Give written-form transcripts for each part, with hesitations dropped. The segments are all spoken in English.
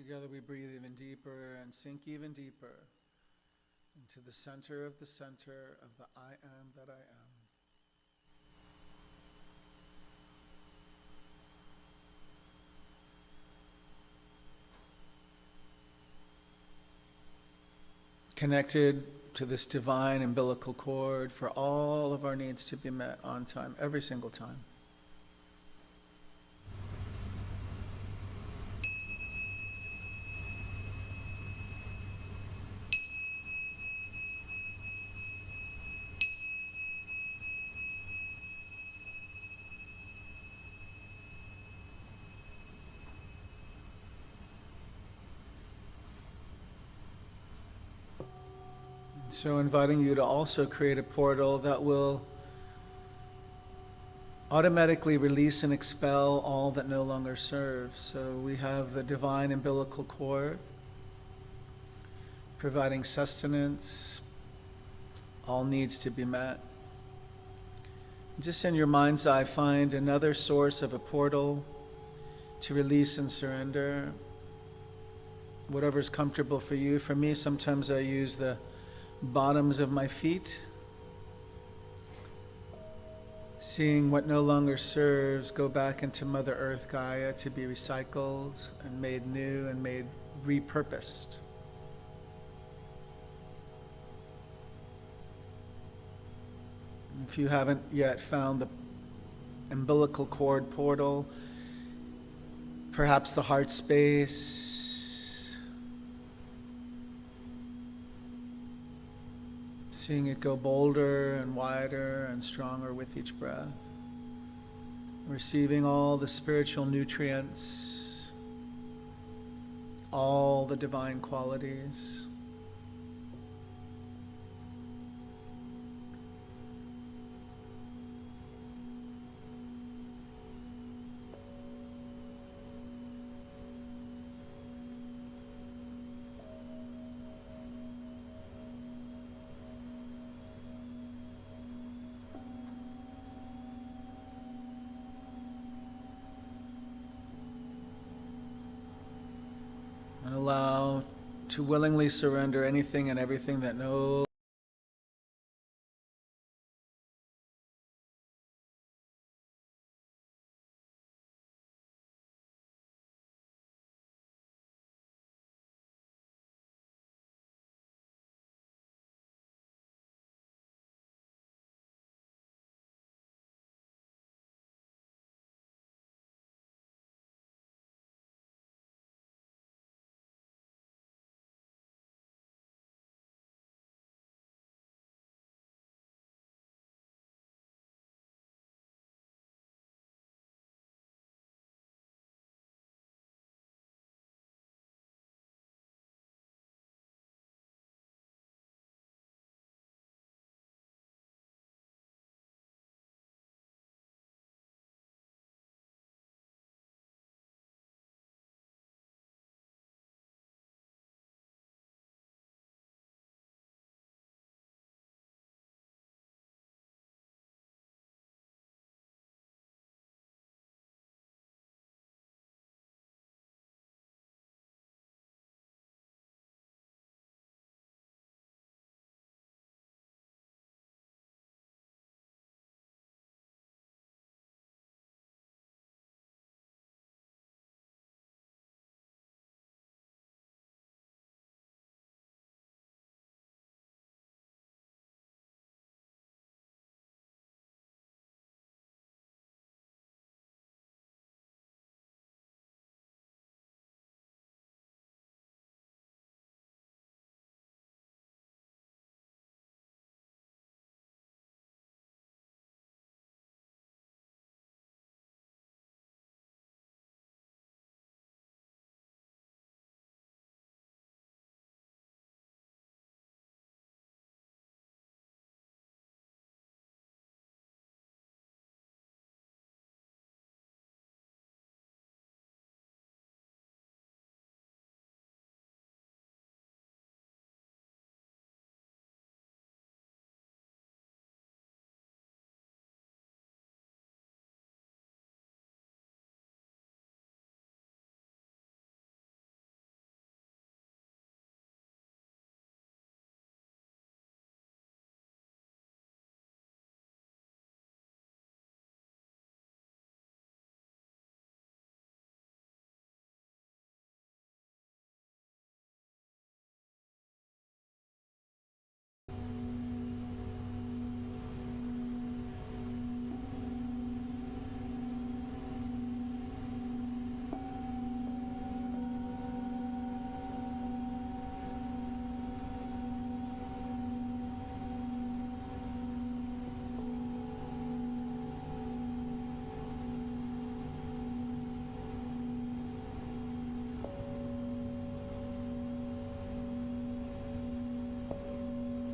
together we breathe even deeper and sink even deeper into the center of the I am that I am. Connected to this divine umbilical cord for all of our needs to be met on time, every single time. So inviting you to also create a portal that will automatically release and expel all that no longer serves. So we have the divine umbilical cord providing sustenance, all needs to be met. Just in your mind's eye, find another source of a portal to release and surrender. Whatever's comfortable for you. For me, sometimes I use the bottoms of my feet, seeing what no longer serves go back into Mother Earth Gaia to be recycled and made new and made repurposed. If you haven't yet found the umbilical cord portal, perhaps the heart space, seeing it go bolder and wider and stronger with each breath. Receiving all the spiritual nutrients, all the divine qualities. And allow to willingly surrender anything and everything that no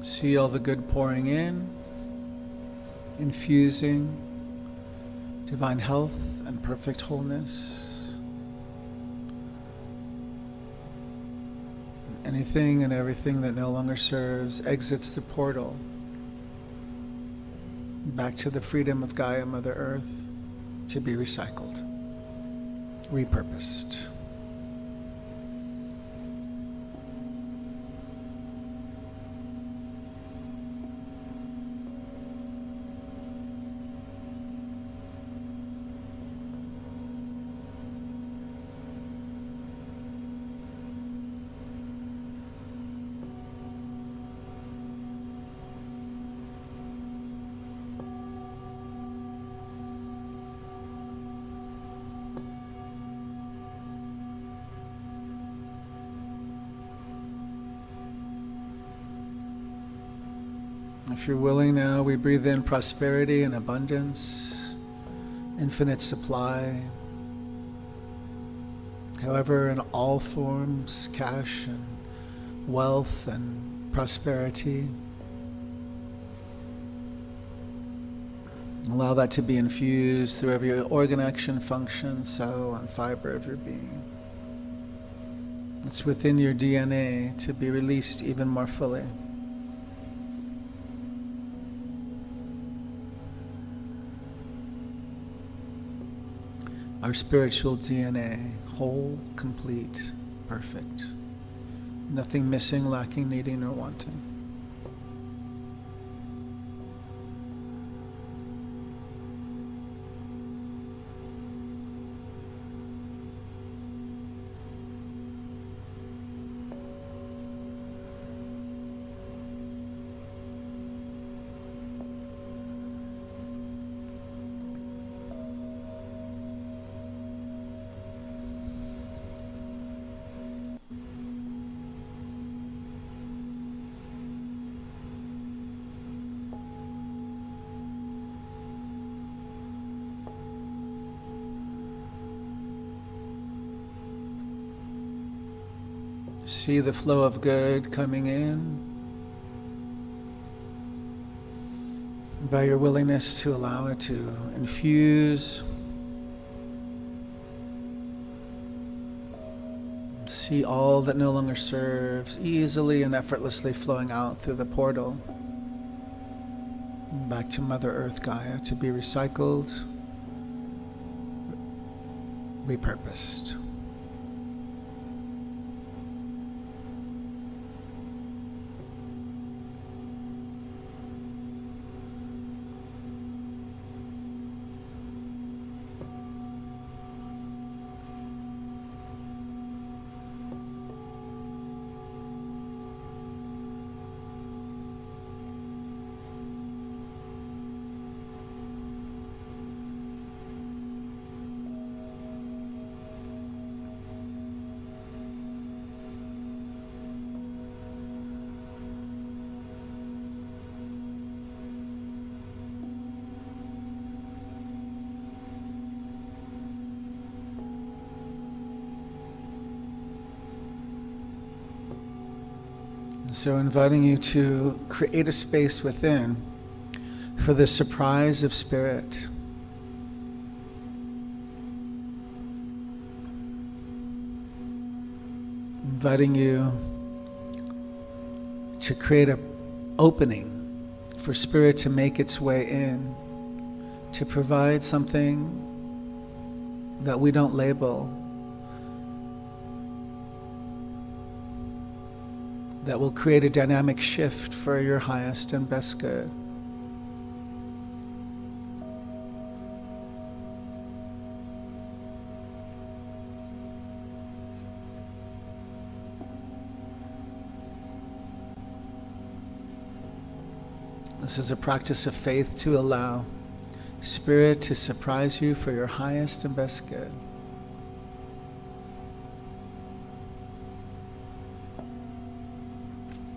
See all the good pouring in, infusing divine health and perfect wholeness. Anything and everything that no longer serves exits the portal back to the freedom of Gaia, Mother Earth, to be recycled, repurposed. If you're willing now, we breathe in prosperity and abundance, infinite supply. However, in all forms, cash and wealth and prosperity. Allow that to be infused through every organ, action, function, cell, and fiber of your being. It's within your DNA to be released even more fully. Our spiritual DNA, whole, complete, perfect. Nothing missing, lacking, needing, or wanting. See the flow of good coming in by your willingness to allow it to infuse. See all that no longer serves easily and effortlessly flowing out through the portal back to Mother Earth Gaia to be recycled, repurposed. So inviting you to create a space within for the surprise of spirit. Inviting you to create an opening for spirit to make its way in, to provide something that we don't label, that will create a dynamic shift for your highest and best good. This is a practice of faith to allow Spirit to surprise you for your highest and best good.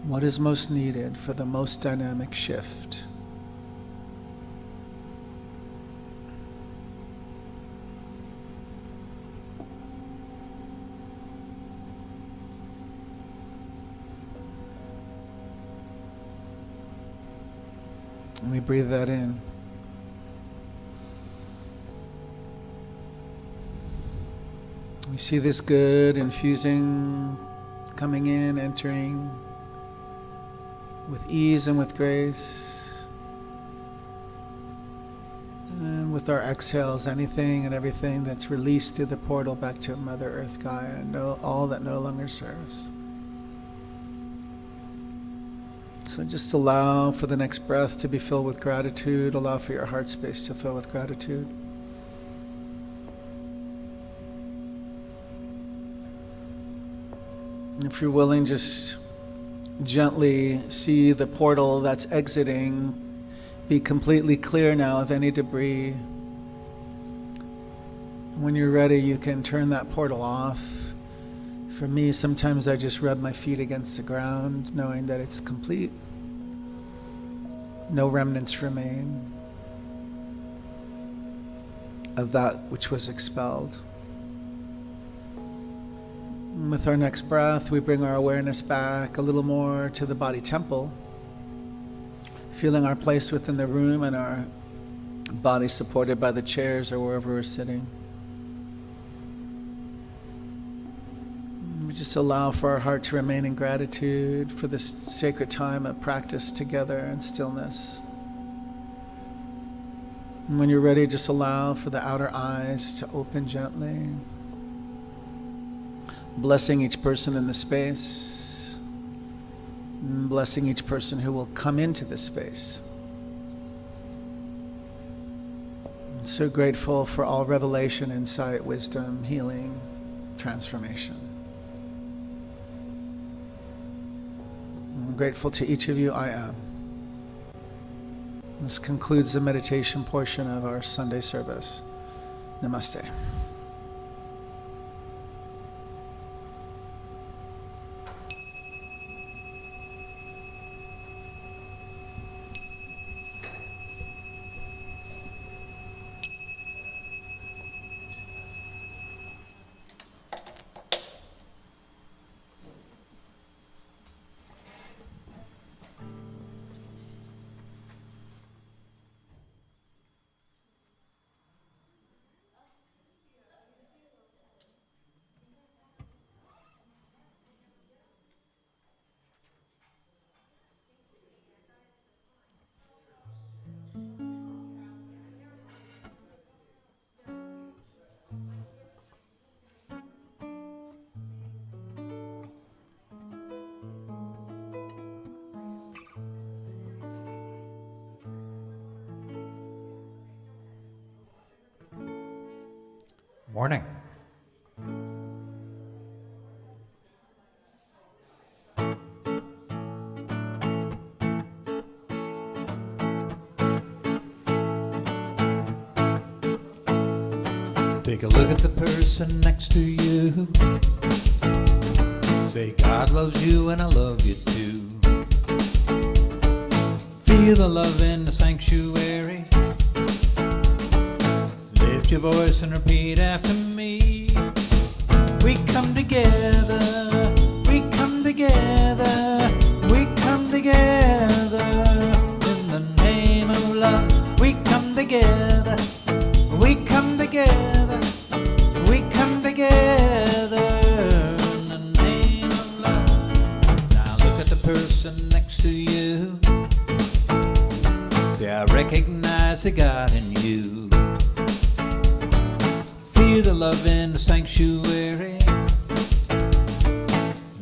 What is most needed for the most dynamic shift? And we breathe that in. We see this good infusing, coming in, entering with ease and with grace. And with our exhales, anything and everything that's released through the portal back to Mother Earth Gaia, all that no longer serves. So just allow for the next breath to be filled with gratitude. Allow for your heart space to fill with gratitude. If you're willing, just gently see the portal that's exiting be completely clear now of any debris. When you're ready, you can turn that portal off. For me, sometimes I just rub my feet against the ground, knowing that it's complete. No remnants remain of that which was expelled. And with our next breath, we bring our awareness back a little more to the body temple, feeling our place within the room and our body supported by the chairs or wherever we're sitting. We just allow for our heart to remain in gratitude for this sacred time of practice together in stillness. And when you're ready, just allow for the outer eyes to open gently. Blessing each person in the space. And blessing each person who will come into this space. I'm so grateful for all revelation, insight, wisdom, healing, transformation. I'm grateful to each of you. I am. This concludes the meditation portion of our Sunday service. Namaste. Morning. Take a look at the person next to you. Say, God loves you and I love you too. Feel the love in the sanctuary. Lift your voice and repeat after me. We come together, we come together, we come together in the name of love. We come together, we come together, we come together in the name of love. Now look at the person next to you. Say, I recognize the God in you. Feel the love in the sanctuary.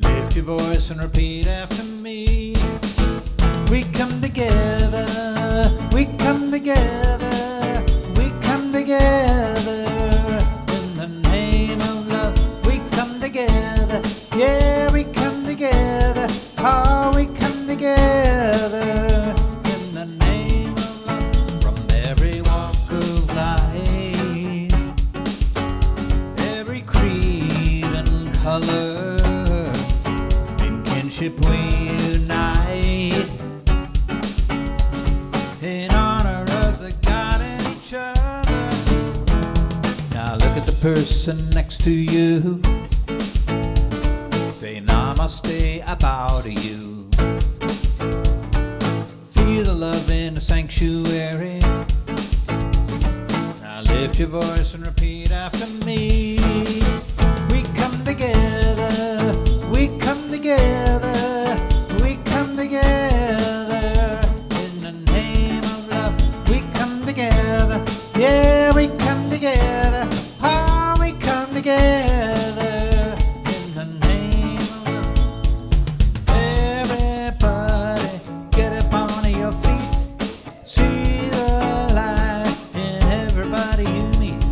Lift your voice and repeat after me. We come together, we come together, we come together in the name of love. We come together, yeah, we come together, oh, we come together in the name of love. From every walk of life, every creed and color, in kinship we unite, in honor of the God in each other. Now look at the person next to you. Say, Namaste, I bow to you. Feel the love in the sanctuary. your voice and repeat after me. We come together, we come together, we come together. In the name of love, we come together. Yeah, we come together. Oh, we come together. In the name of love. Everybody, get up on your feet. See the light in everybody you meet.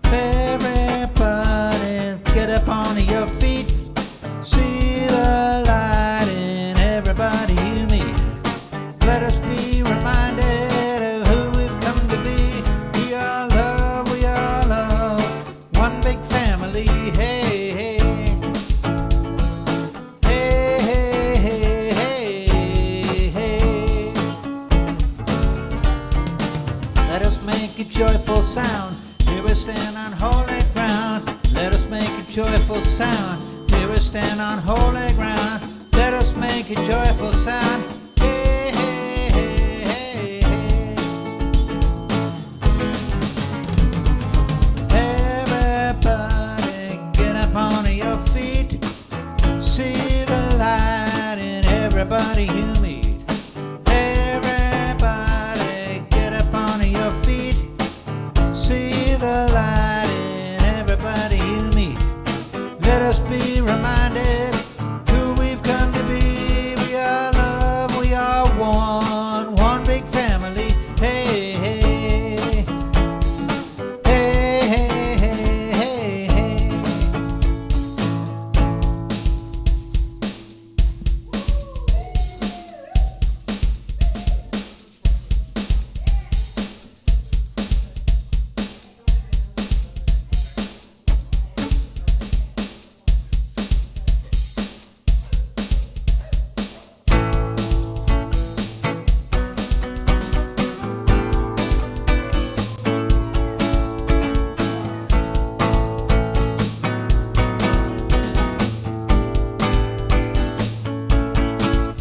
Everybody, get up on your feet. See the light in everybody you meet. Let us be reminded of who we've come to be. We are love, one big family. Hey, hey. Hey, hey, hey, hey, hey. Let us make a joyful sound. Here we stand on holy ground. Let us make a joyful sound. Here we stand on holy ground. Let us make a joyful sound. Hey, hey, hey, hey, hey. Everybody, get up on your feet. See the light in everybody you meet. Everybody, get up on your feet. See the light in everybody you meet. Let us be reminded who we've come to be. We are love, we are one big family. Hey, hey, hey, hey, hey, hey, hey.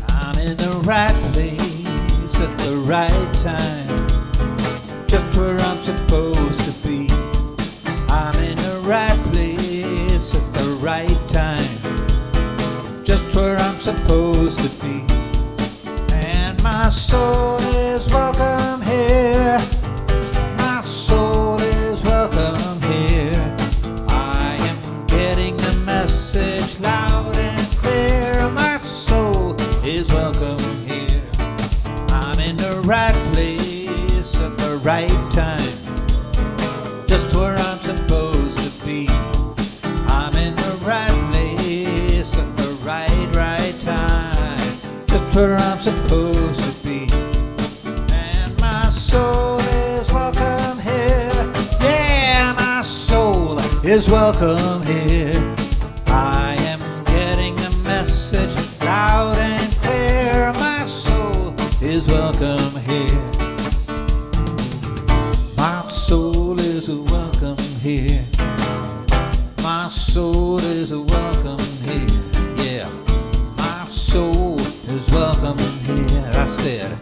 I'm in the right place at the right time, just where I'm supposed to be. I'm in the right place at the right time, just where I'm supposed to be. And my soul is welcome here. My soul is welcome here. I am getting the message loud and clear. My soul is welcome here. I'm in the right place at the right time, just where I'm supposed to be. I'm in the right place at the right time, just where I'm supposed to be. And my soul is welcome here. Yeah, my soul is welcome here. I am getting the message loud and clear. My soul is welcome here. My soul is welcome here. My soul is welcome here. Yeah, my soul is welcome here. I said,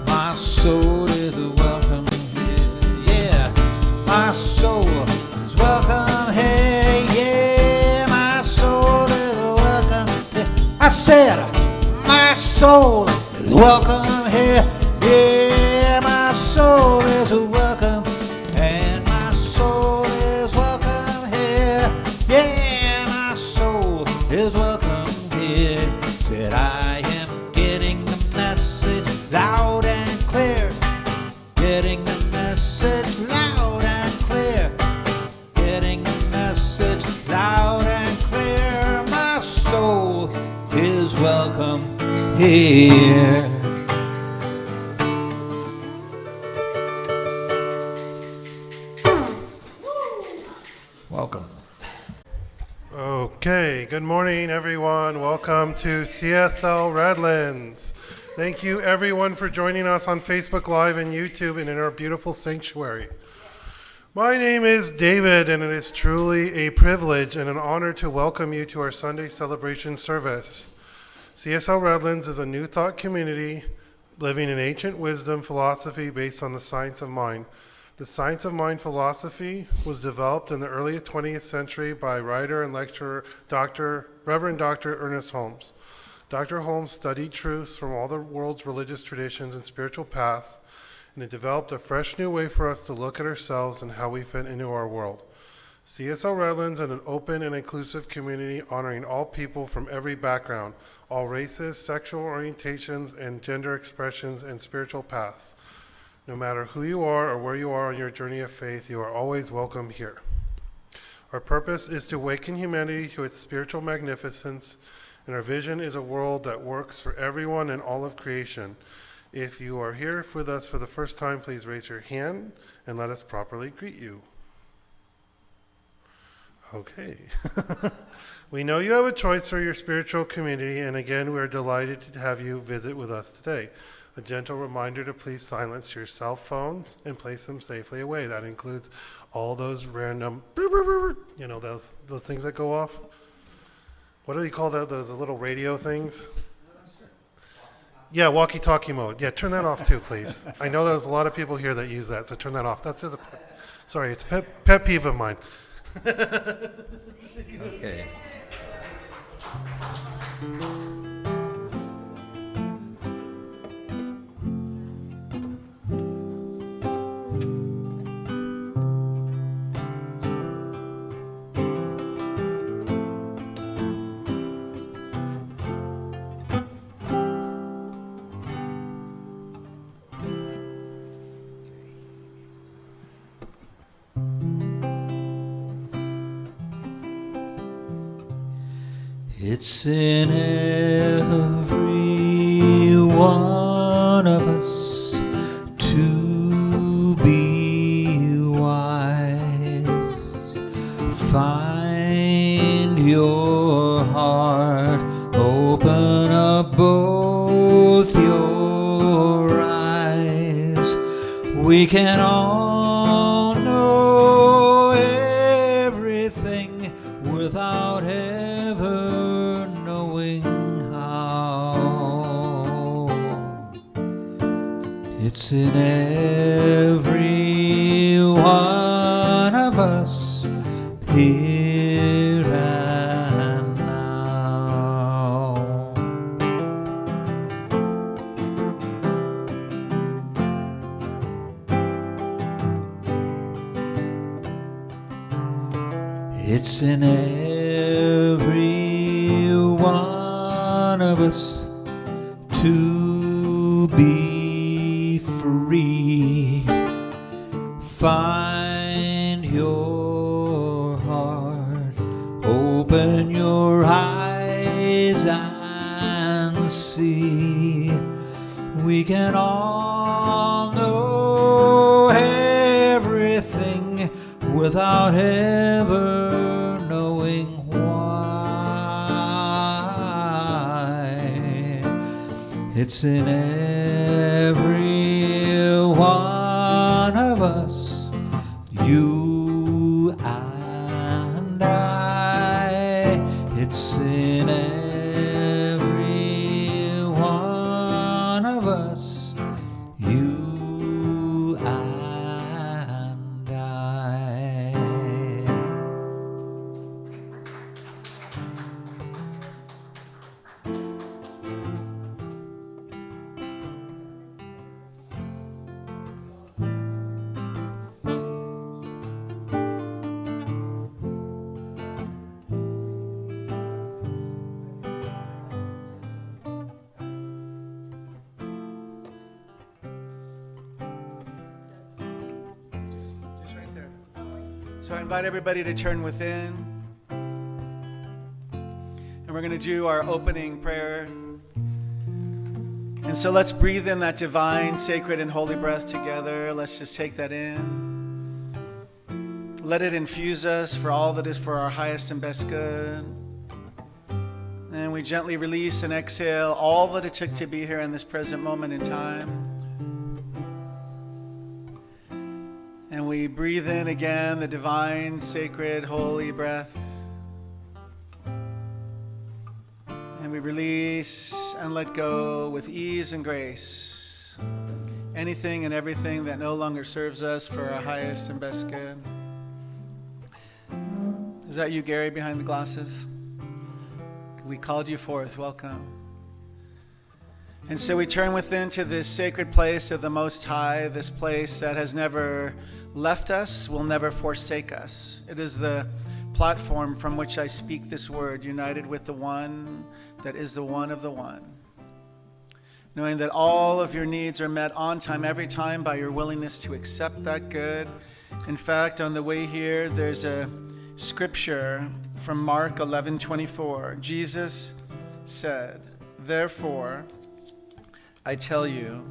my soul is welcome here. Yeah, my soul is welcome here. Yeah, my soul is welcome here. I said, my soul is welcome here. Yeah, my soul is welcome. And my soul is welcome here. Yeah, my soul is welcome here. Said I am getting the message loud and clear. Getting the message loud and clear. Getting the message loud and clear. My soul is welcome here. Welcome. Okay, good morning, everyone. Welcome to CSL Redlands. Thank you, everyone, for joining us on Facebook Live and YouTube and in our beautiful sanctuary. My name is David, and it is truly a privilege and an honor to welcome you to our Sunday celebration service. CSL Redlands is a new thought community living in ancient wisdom philosophy based on the science of mind. The science of mind philosophy was developed in the early 20th century by writer and lecturer Reverend Dr. Ernest Holmes. Dr. Holmes studied truths from all the world's religious traditions and spiritual paths, and it developed a fresh new way for us to look at ourselves and how we fit into our world. CSL Redlands is an open and inclusive community honoring all people from every background, all races, sexual orientations, and gender expressions and spiritual paths. No matter who you are or where you are on your journey of faith, you are always welcome here. Our purpose is to awaken humanity to its spiritual magnificence, and our vision is a world that works for everyone and all of creation. If you are here with us for the first time, please raise your hand and let us properly greet you. Okay. We know you have a choice for your spiritual community, and again, we're delighted to have you visit with us today. A gentle reminder to please silence your cell phones and place them safely away. That includes all those random, those things that go off. What do you call that? Those little radio things? Yeah, walkie-talkie mode. Yeah, turn that off too, please. I know there's a lot of people here that use that, so turn that off. That's just it's a pet peeve of mine. Okay. It's in every one of us to be wise. Find your heart, open up both your eyes. We can all know everything without ever knowing how. It's in every one of us, here and now. It's in every one of us to be free. Find your heart, open your eyes and see. We can all know everything without ever knowing why. It's in every one of us, you and I. It's in every one of us, you and I. Just right there. So I invite everybody to turn within. And we're going to do our opening prayer. And so let's breathe in that divine, sacred, and holy breath together. Let's just take that in. Let it infuse us for all that is for our highest and best good. And we gently release and exhale all that it took to be here in this present moment in time. And we breathe in again the divine, sacred, holy breath. And we release and let go with ease and grace. anything and everything that no longer serves us for our highest and best good. Is that you, Gary, behind the glasses? We called you forth. Welcome. And so we turn within to this sacred place of the Most High, this place that has never left us, will never forsake us. It is the platform from which I speak this word, united with the one that is the one of the one. Knowing that all of your needs are met on time, every time, by your willingness to accept that good. In fact, on the way here, there's a scripture from Mark 11:24. Jesus said, "Therefore, I tell you,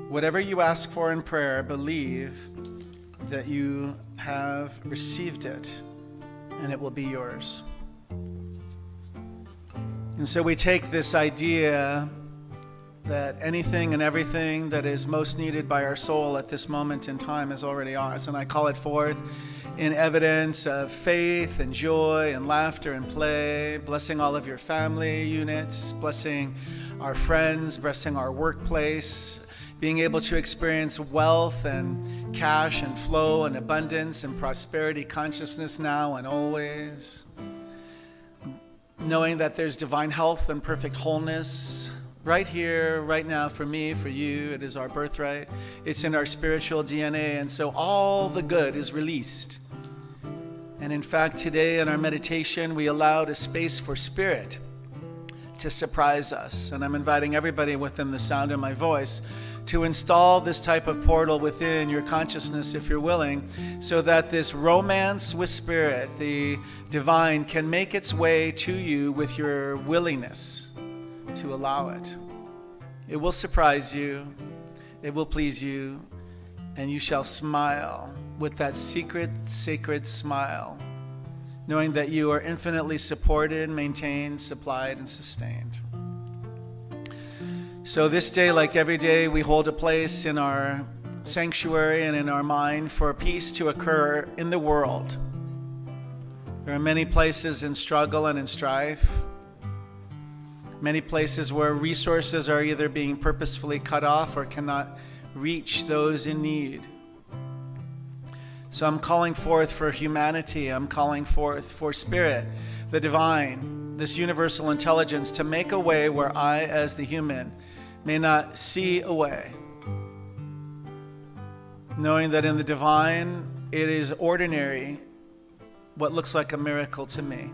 whatever you ask for in prayer, believe that you have received it, and it will be yours." And so we take this idea that anything and everything that is most needed by our soul at this moment in time is already ours. And I call it forth in evidence of faith and joy and laughter and play, blessing all of your family units, blessing our friends, blessing our workplace, being able to experience wealth and cash and flow and abundance and prosperity consciousness now and always. Knowing that there's divine health and perfect wholeness right here, right now, for me, for you. It is our birthright. It's in our spiritual DNA. And so all the good is released. And in fact, today in our meditation, we allowed a space for spirit to surprise us. And I'm inviting everybody within the sound of my voice to install this type of portal within your consciousness, if you're willing, so that this romance with spirit, the divine, can make its way to you with your willingness to allow it. It will surprise you, it will please you, and you shall smile with that secret, sacred smile, knowing that you are infinitely supported, maintained, supplied, and sustained. So this day, like every day, we hold a place in our sanctuary and in our mind for peace to occur in the world. There are many places in struggle and in strife, many places where resources are either being purposefully cut off or cannot reach those in need. So I'm calling forth for humanity. I'm calling forth for spirit, the divine, this universal intelligence, to make a way where I, as the human, may not see a way. Knowing that in the divine, it is ordinary, what looks like a miracle to me.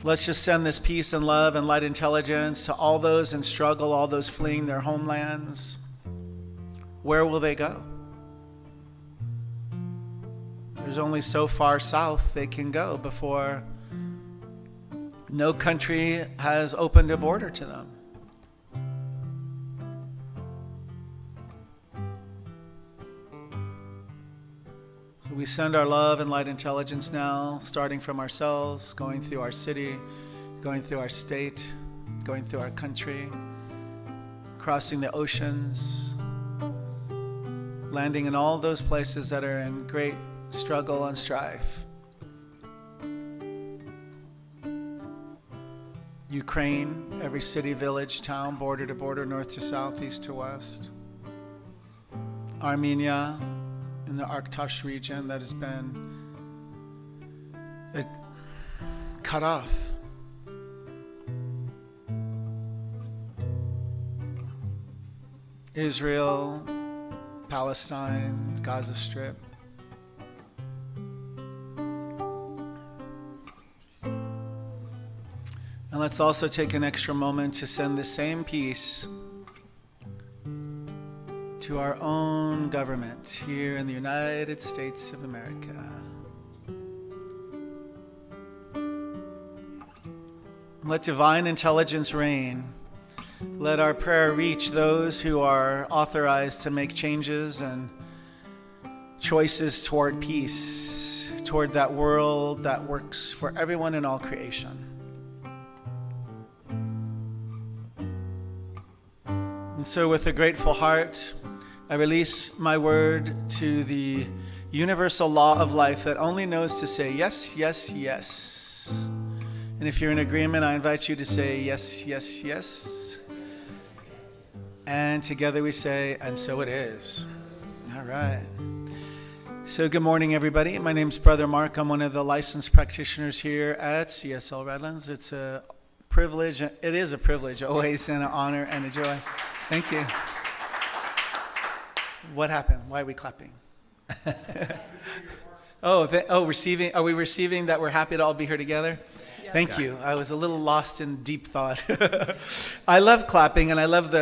Let's just send this peace and love and light intelligence to all those in struggle, all those fleeing their homelands. Where will they go? There's only so far south they can go before no country has opened a border to them. So we send our love and light intelligence now, starting from ourselves, going through our city, going through our state, going through our country, crossing the oceans, landing in all those places that are in great struggle and strife. Ukraine, every city, village, town, border to border, north to south, east to west. Armenia, in the Arctosh region that has been cut off. Israel, Palestine, Gaza Strip. And let's also take an extra moment to send the same peace to our own government here in the United States of America. Let divine intelligence reign. Let our prayer reach those who are authorized to make changes and choices toward peace, toward that world that works for everyone in all creation. And so with a grateful heart, I release my word to the universal law of life that only knows to say yes, yes, yes. And if you're in agreement, I invite you to say yes, yes, yes. And together we say, and so it is. All right. So good morning, everybody. My name's Brother Mark. I'm one of the licensed practitioners here at CSL Redlands. It's a privilege. It is a privilege always, and an honor and a joy. Thank you. What happened? Why are we clapping? Receiving. Are we receiving that we're happy to all be here together? Thank you. I was a little lost in deep thought. I love clapping, and I love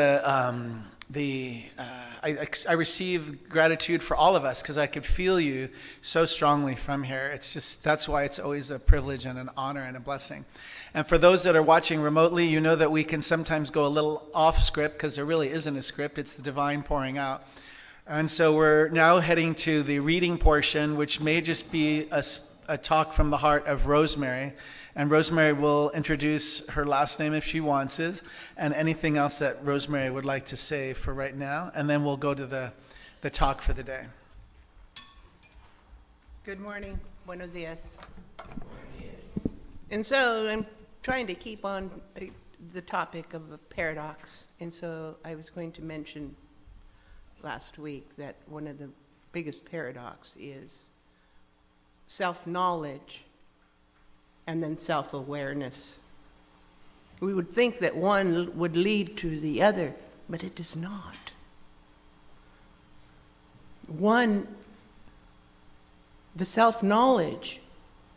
I receive gratitude for all of us because I could feel you so strongly from here. It's just, that's why it's always a privilege and an honor and a blessing. And for those that are watching remotely, you know that we can sometimes go a little off script because there really isn't a script. It's the divine pouring out. And so we're now heading to the reading portion, which may just be a talk from the heart of Rosemary. And Rosemary will introduce her last name if she wants it, and anything else that Rosemary would like to say for right now. And then we'll go to the talk for the day. Good morning. Buenos dias. And so I'm trying to keep on the topic of a paradox. And so I was going to mention last week that one of the biggest paradox is self-knowledge and then self-awareness. We would think that one would lead to the other, but it does not. The self-knowledge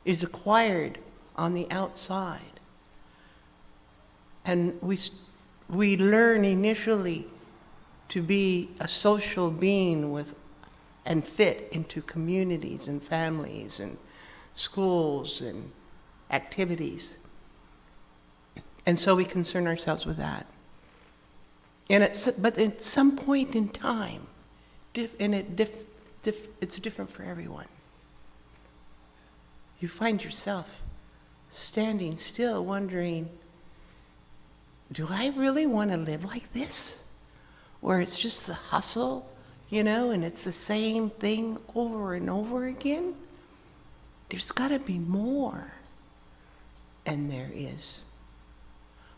is acquired on the outside. And we learn initially to be a social being and fit into communities and families and schools and activities. And so we concern ourselves with that. But at some point in time, it's different for everyone. You find yourself standing still wondering, do I really want to live like this? Where it's just the hustle, and it's the same thing over and over again? There's got to be more. And there is.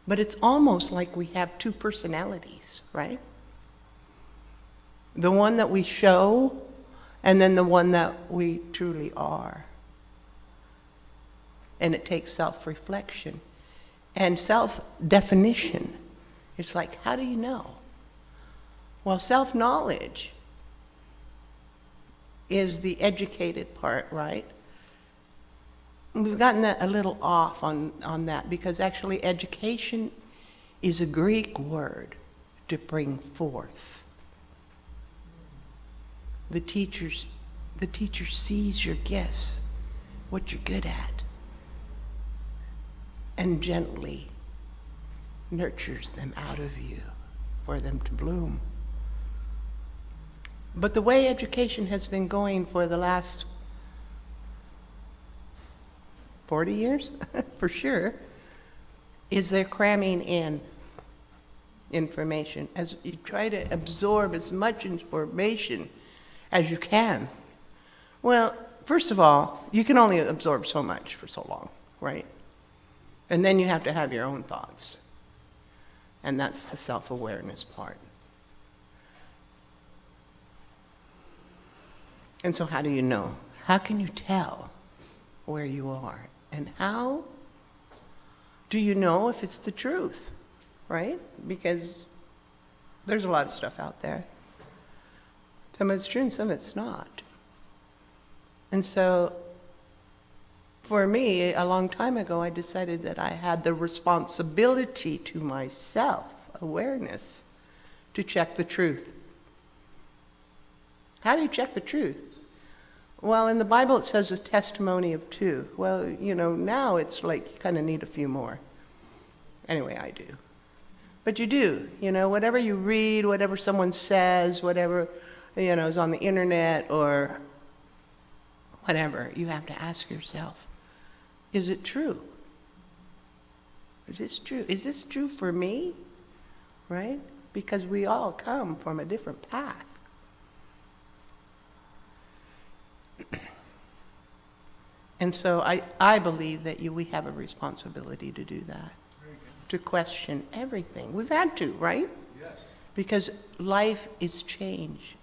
But it's almost like we have two personalities, right? The one that we show, and then the one that we truly are. And it takes self-reflection and self-definition. It's like, how do you know? Well, self-knowledge is the educated part, right? We've gotten that a little off on that because actually education is a Greek word to bring forth. The teacher sees your gifts, what you're good at, and gently nurtures them out of you for them to bloom. But the way education has been going for the last 40 years, for sure, is they're cramming in information. As you try to absorb as much information as you can. Well, first of all, you can only absorb so much for so long, right? And then you have to have your own thoughts. And that's the self-awareness part. And so how do you know? How can you tell where you are? And how do you know if it's the truth, right? Because there's a lot of stuff out there. Some of it's true and some of it's not. And so for me, a long time ago, I decided that I had the responsibility to myself, awareness, to check the truth. How do you check the truth? Well, in the Bible it says a testimony of two. Well, now it's like you kind of need a few more. Anyway, I do. But you do, whatever you read, whatever someone says, whatever, is on the internet or whatever, you have to ask yourself, is it true? Is this true? Is this true for me? Right? Because we all come from a different path. And so I believe that we have a responsibility to do that, to question everything. We've had to, right? Yes. because life is change.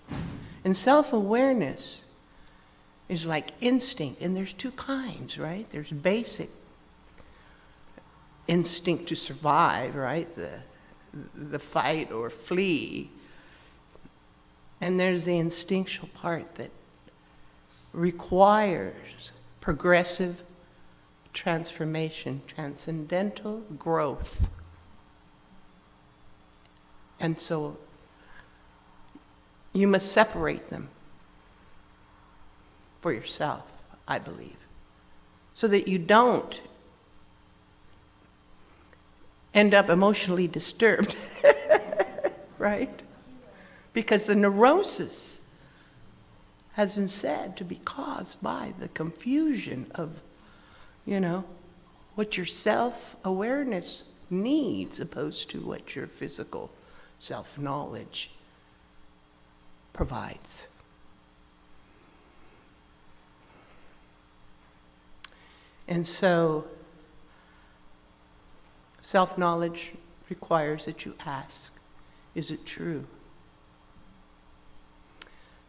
And self-awareness is like instinct, and there's two kinds, right? There's basic instinct to survive, right? The fight or flee. And there's the instinctual part that requires progressive transformation, transcendental growth. And so you must separate them for yourself, I believe, so that you don't end up emotionally disturbed, right? Because the neurosis has been said to be caused by the confusion of, what your self-awareness needs opposed to what your physical self-knowledge provides. And so, self-knowledge requires that you ask, is it true?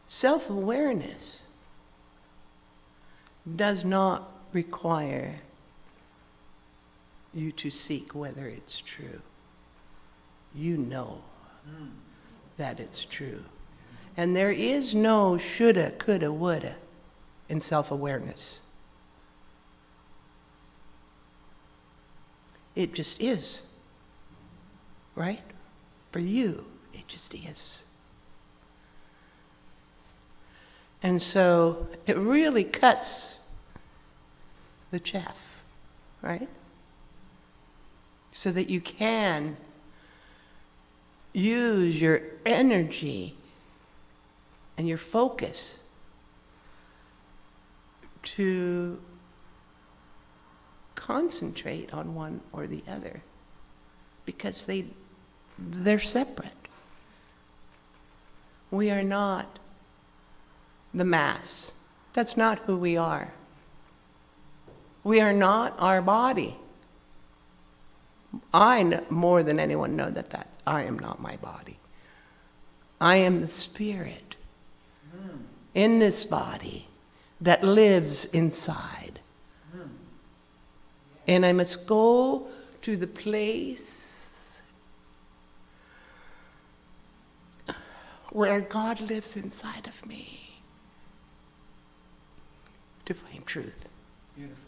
Self-awareness does not require you to seek whether it's true. You know that it's true. And there is no shoulda, coulda, woulda in self-awareness. It just is, right? For you, it just is. And so it really cuts the chaff, right? So that you can use your energy and your focus to concentrate on one or the other, because they're separate. We are not the mass. That's not who we are. We are not our body. I, more than anyone, know that I am not my body. I am the spirit in this body that lives inside. And I must go to the place where God lives inside of me to find truth. Beautiful.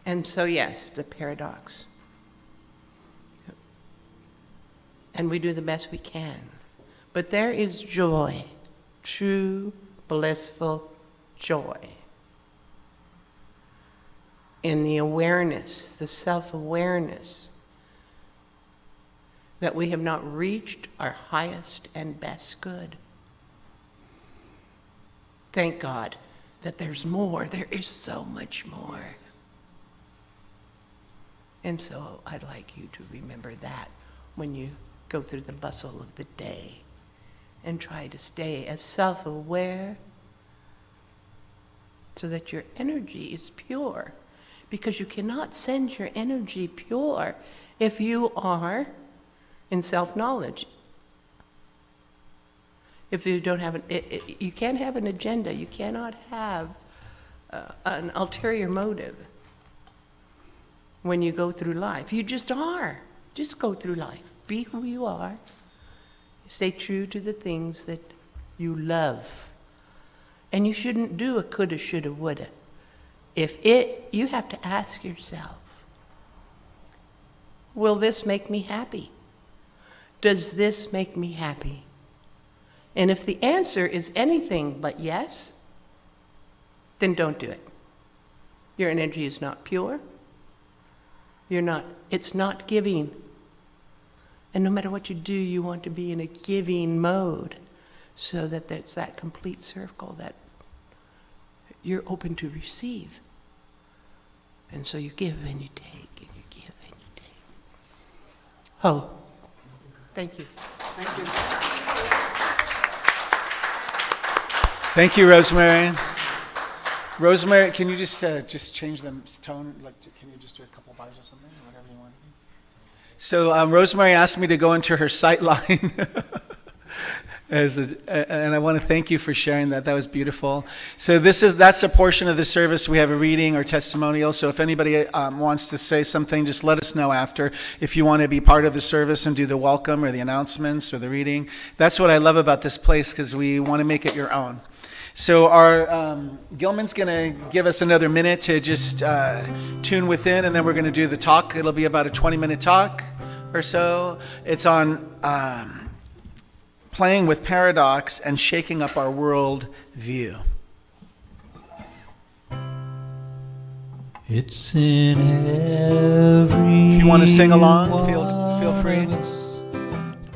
And so, yes, it's a paradox. And we do the best we can. But there is joy, true, blissful joy, in the awareness, the self-awareness, that we have not reached our highest and best good. Thank God that there's more. There is so much more. And so I'd like you to remember that when you go through the bustle of the day, and try to stay as self-aware so that your energy is pure. Because you cannot send your energy pure if you are in self-knowledge. If you don't have you can't have an agenda. You cannot have an ulterior motive when you go through life. You just are. Just go through life. Be who you are. Stay true to the things that you love. And you shouldn't do a coulda, shoulda, woulda. You have to ask yourself, will this make me happy? Does this make me happy? And if the answer is anything but yes, then don't do it. Your energy is not pure. It's not giving. And no matter what you do, you want to be in a giving mode so that there's that complete circle that you're open to receive. And so you give and you take, and you give and you take. Oh, thank you. Thank you. Thank you, Rosemary. Rosemary, can you just change the tone? Like, can you just do a couple bars or something, whatever you want? So Rosemary asked me to go into her sight line. And I want to thank you for sharing that. That was beautiful. So that's a portion of the service. We have a reading or testimonial. So if anybody wants to say something, just let us know after. If you want to be part of the service and do the welcome or the announcements or the reading. That's what I love about this place, because we want to make it your own. So our Gilman's going to give us another minute to just tune within, and then we're going to do the talk. It'll be about a 20-minute talk or so. It's on playing with paradox and shaking up our world view. It's in every If you want to sing along, feel free.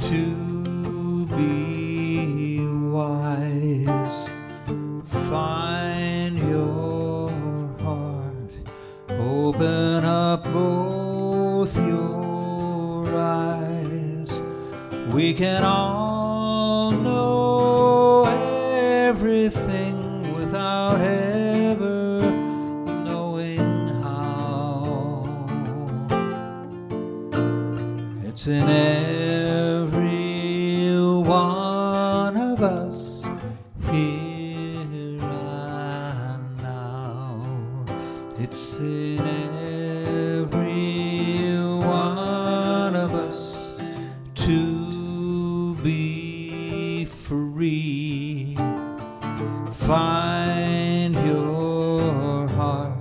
To be wise, find your heart, open up both your eyes. We can all know everything without ever knowing how. It's in every one of us here and now. It's in every one of us to be free. Find your heart,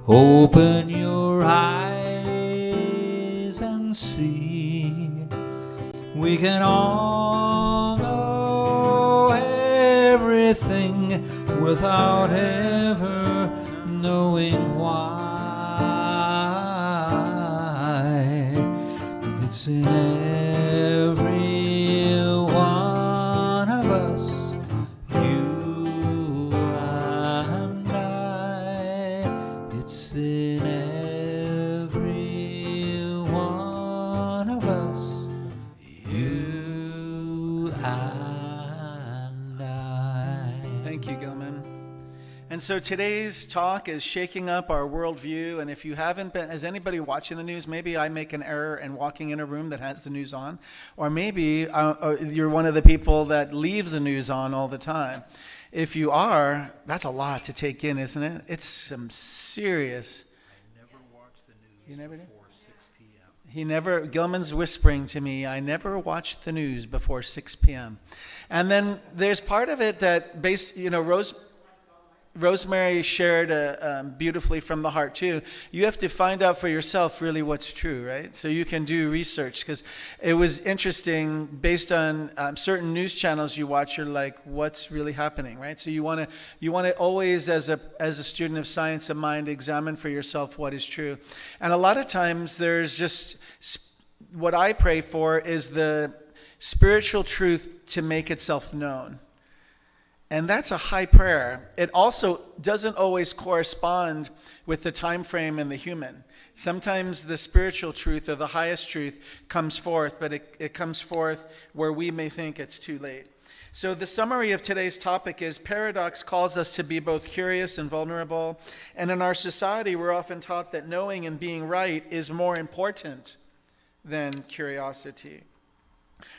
open your eyes and see. We can all know everything without ever knowing why. It's in every one of us, you and I. It's in every one of us, you and I. Thank you, Gilman. And so today's talk is shaking up our worldview. And if you haven't been, is anybody watching the news? Maybe I make an error in walking in a room that has the news on. Or maybe you're one of the people that leaves the news on all the time. If you are, that's a lot to take in, isn't it? It's some serious. I never watch the news You never did? before 6 p.m. Gilman's whispering to me, I never watch the news before 6 p.m. And then there's part of it that Rosemary shared beautifully from the heart too. You have to find out for yourself really what's true, right? So you can do research, because it was interesting based on certain news channels you watch. You're like, what's really happening, right? So you want to always, as a student of science of mind, examine for yourself what is true. And a lot of times there's just what I pray for is the spiritual truth to make itself known. And that's a high prayer. It also doesn't always correspond with the time frame and the human. Sometimes the spiritual truth or the highest truth comes forth, but it comes forth where we may think it's too late. So the summary of today's topic is paradox calls us to be both curious and vulnerable. And in our society, we're often taught that knowing and being right is more important than curiosity.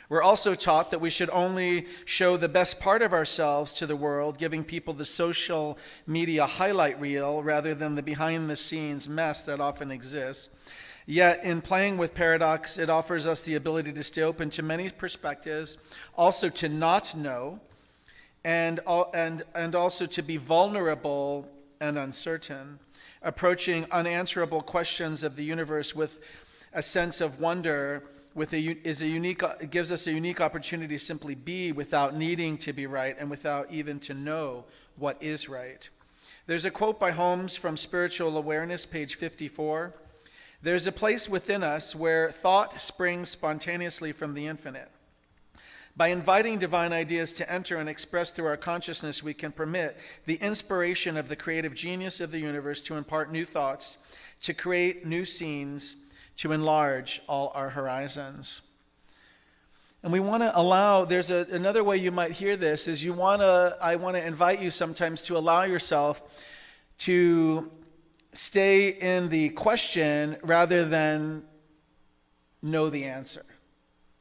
We're also taught that we should only show the best part of ourselves to the world, giving people the social media highlight reel rather than the behind-the-scenes mess that often exists. Yet, in playing with paradox, it offers us the ability to stay open to many perspectives, also to not know, and also to be vulnerable and uncertain, approaching unanswerable questions of the universe with a sense of wonder. It gives us a unique opportunity to simply be without needing to be right and without even to know what is right. There's a quote by Holmes from Spiritual Awareness, page 54. There's a place within us where thought springs spontaneously from the infinite. By inviting divine ideas to enter and express through our consciousness, we can permit the inspiration of the creative genius of the universe to impart new thoughts, to create new scenes, to enlarge all our horizons. And we want to allow, there's another way you might hear this, is I want to invite you sometimes to allow yourself to stay in the question rather than know the answer.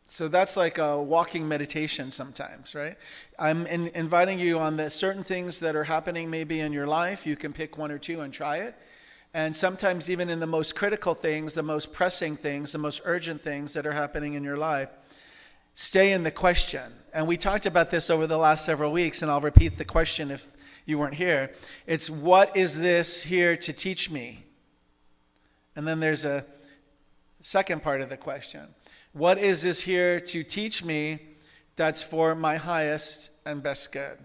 So that's like a walking meditation sometimes, right? I'm inviting you on the certain things that are happening maybe in your life. You can pick one or two and try it. And sometimes even in the most critical things, the most pressing things, the most urgent things that are happening in your life, stay in the question. And we talked about this over the last several weeks, and I'll repeat the question if you weren't here. It's, what is this here to teach me? And then there's a second part of the question. What is this here to teach me that's for my highest and best good?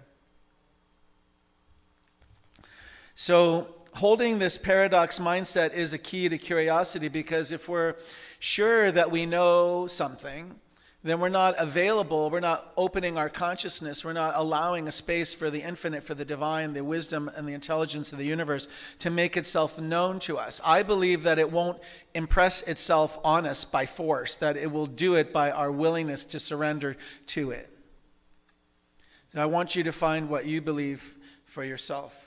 So holding this paradox mindset is a key to curiosity, because if we're sure that we know something, then we're not available, we're not opening our consciousness, we're not allowing a space for the infinite, for the divine, the wisdom and the intelligence of the universe to make itself known to us. I believe that it won't impress itself on us by force, that it will do it by our willingness to surrender to it. So I want you to find what you believe for yourself.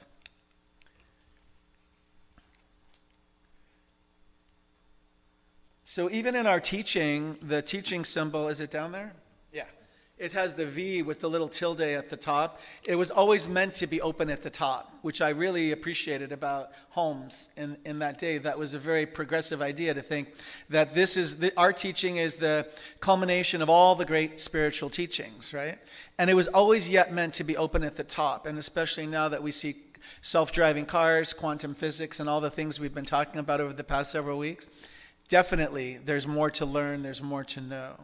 So even in our teaching, the teaching symbol, is it down there? Yeah. It has the V with the little tilde at the top. It was always meant to be open at the top, which I really appreciated about Holmes in that day. That was a very progressive idea, to think that this is our teaching is the culmination of all the great spiritual teachings, right? And it was always yet meant to be open at the top, and especially now that we see self-driving cars, quantum physics, and all the things we've been talking about over the past several weeks. Definitely, there's more to learn, there's more to know.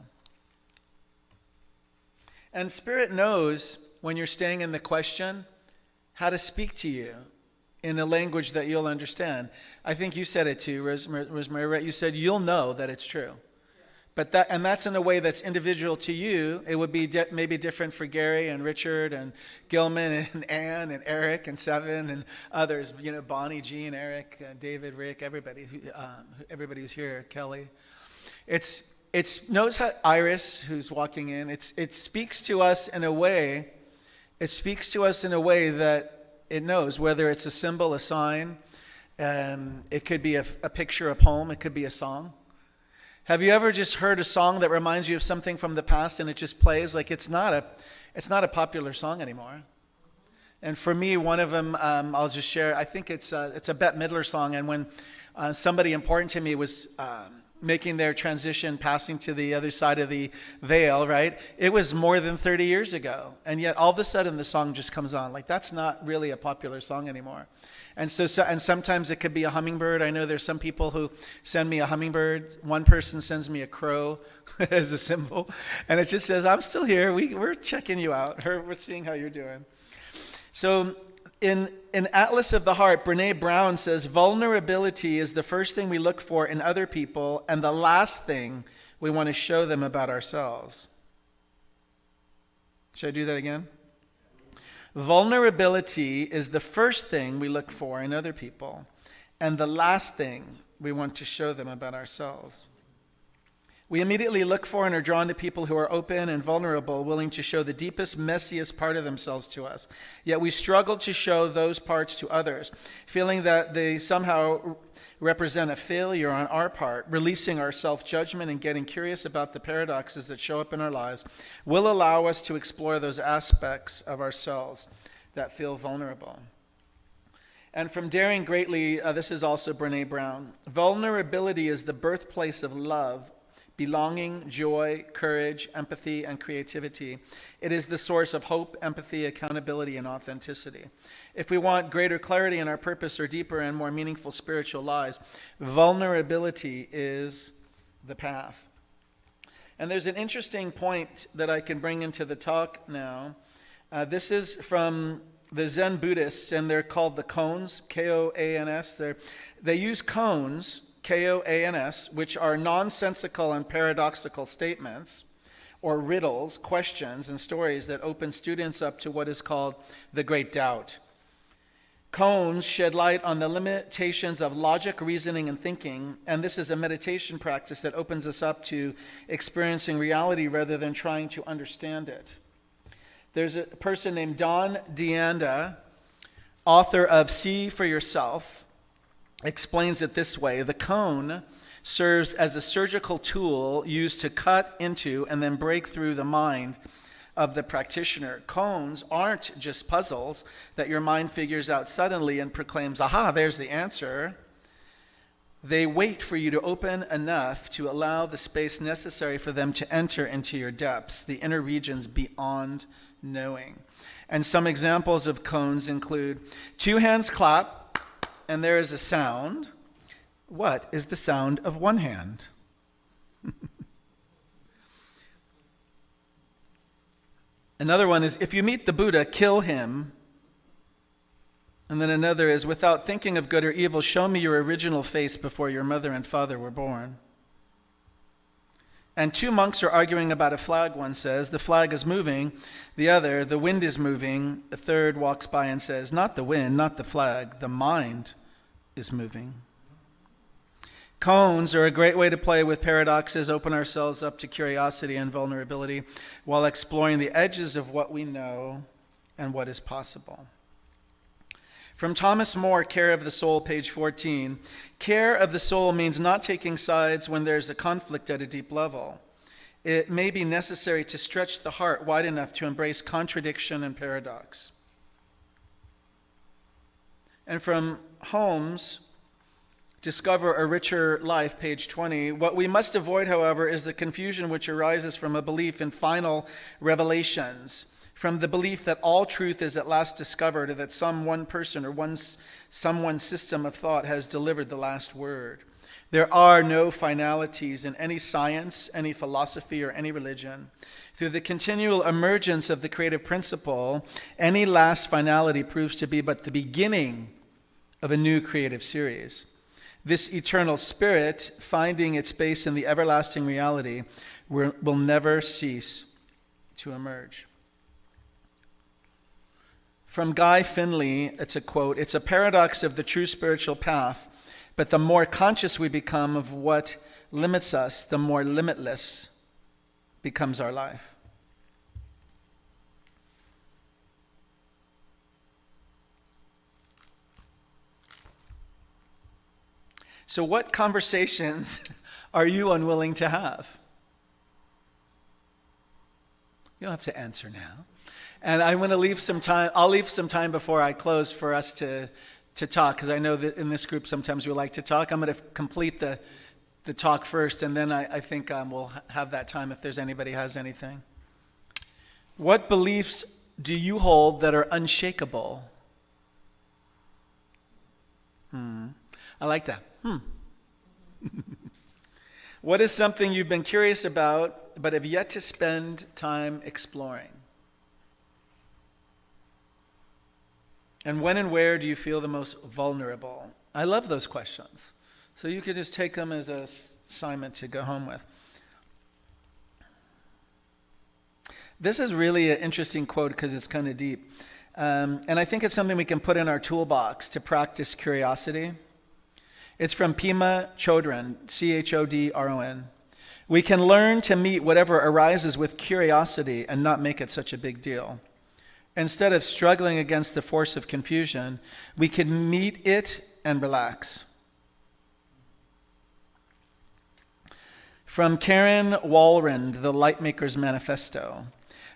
And Spirit knows, when you're staying in the question, how to speak to you in a language that you'll understand. I think you said it too, Rosemary, right? You said you'll know that it's true. But that's in a way that's individual to you. It would be maybe different for Gary and Richard and Gilman and Ann and Eric and Seven and others. You know, Bonnie, Jean, Eric, David, Rick, everybody who's here, Kelly. It's knows how Iris, who's walking in. It speaks to us in a way. It speaks to us in a way that it knows, whether it's a symbol, a sign. It could be a picture, a poem. It could be a song. Have you ever just heard a song that reminds you of something from the past and it just plays? Like it's not a popular song anymore. And for me, one of them, I'll just share. I think it's a Bette Midler song. And when somebody important to me was making their transition, passing to the other side of the veil, right? It was more than 30 years ago. And yet all of a sudden the song just comes on. Like that's not really a popular song anymore. And and sometimes it could be a hummingbird. I know there's some people who send me a hummingbird. One person sends me a crow as a symbol. And it just says, I'm still here. We're checking you out. We're seeing how you're doing. So in Atlas of the Heart, Brene Brown says, vulnerability is the first thing we look for in other people and the last thing we want to show them about ourselves. Should I do that again? Vulnerability is the first thing we look for in other people and the last thing we want to show them about ourselves. We immediately look for and are drawn to people who are open and vulnerable, willing to show the deepest, messiest part of themselves to us. Yet we struggle to show those parts to others, feeling that they somehow represent a failure on our part. Releasing our self-judgment and getting curious about the paradoxes that show up in our lives will allow us to explore those aspects of ourselves that feel vulnerable. And from Daring Greatly, this is also Brene Brown. Vulnerability is the birthplace of love, belonging, joy, courage, empathy, and creativity. It is the source of hope, empathy, accountability, and authenticity. If we want greater clarity in our purpose or deeper and more meaningful spiritual lives, vulnerability is the path. And there's an interesting point that I can bring into the talk now. This is from the Zen Buddhists, and they're called the koans, K-O-A-N-S. They use koans, K-O-A-N-S, which are nonsensical and paradoxical statements or riddles, questions, and stories that open students up to what is called the Great Doubt. Koans shed light on the limitations of logic, reasoning, and thinking, and this is a meditation practice that opens us up to experiencing reality rather than trying to understand it. There's a person named Don DeAnda, author of See for Yourself, explains it this way. The koan serves as a surgical tool used to cut into and then break through the mind of the practitioner. Koans aren't just puzzles that your mind figures out suddenly and proclaims, aha, there's the answer. They wait for you to open enough to allow the space necessary for them to enter into your depths, the inner regions beyond knowing. And some examples of koans include 2 hands clap, and there is a sound. What is the sound of 1 hand? Another one is, if you meet the Buddha, kill him. And then another is, without thinking of good or evil, show me your original face before your mother and father were born. And 2 monks are arguing about a flag, one says. The flag is moving. The other, the wind is moving. A third walks by and says, not the wind, not the flag, the mind is moving. Koans are a great way to play with paradoxes, open ourselves up to curiosity and vulnerability while exploring the edges of what we know and what is possible. From Thomas More, Care of the Soul, page 14. Care of the soul means not taking sides when there's a conflict at a deep level. It may be necessary to stretch the heart wide enough to embrace contradiction and paradox. And from Holmes, Discover a Richer Life, page 20. What we must avoid, however, is the confusion which arises from a belief in final revelations, from the belief that all truth is at last discovered, or that some one person or some one system of thought has delivered the last word. There are no finalities in any science, any philosophy, or any religion. Through the continual emergence of the creative principle, any last finality proves to be but the beginning of a new creative series. This eternal spirit, finding its base in the everlasting reality, will never cease to emerge. From Guy Finley, it's a quote, "It's a paradox of the true spiritual path, but the more conscious we become of what limits us, the more limitless becomes our life." So what conversations are you unwilling to have? You don't have to answer now. And I'm going to leave some time, I'll leave some time before I close for us to talk, because I know that in this group sometimes we like to talk. I'm going to complete the talk first, and then I think we'll have that time if there's anybody has anything. What beliefs do you hold that are unshakable? I like that. What is something you've been curious about but have yet to spend time exploring? And when and where do you feel the most vulnerable? I love those questions. So you could just take them as an assignment to go home with. This is really an interesting quote because it's kind of deep. And I think it's something we can put in our toolbox to practice curiosity. It's from Pema Chodron, Chodron. "We can learn to meet whatever arises with curiosity and not make it such a big deal. Instead of struggling against the force of confusion, we can meet it and relax." From Karen Walrand, The Lightmaker's Manifesto.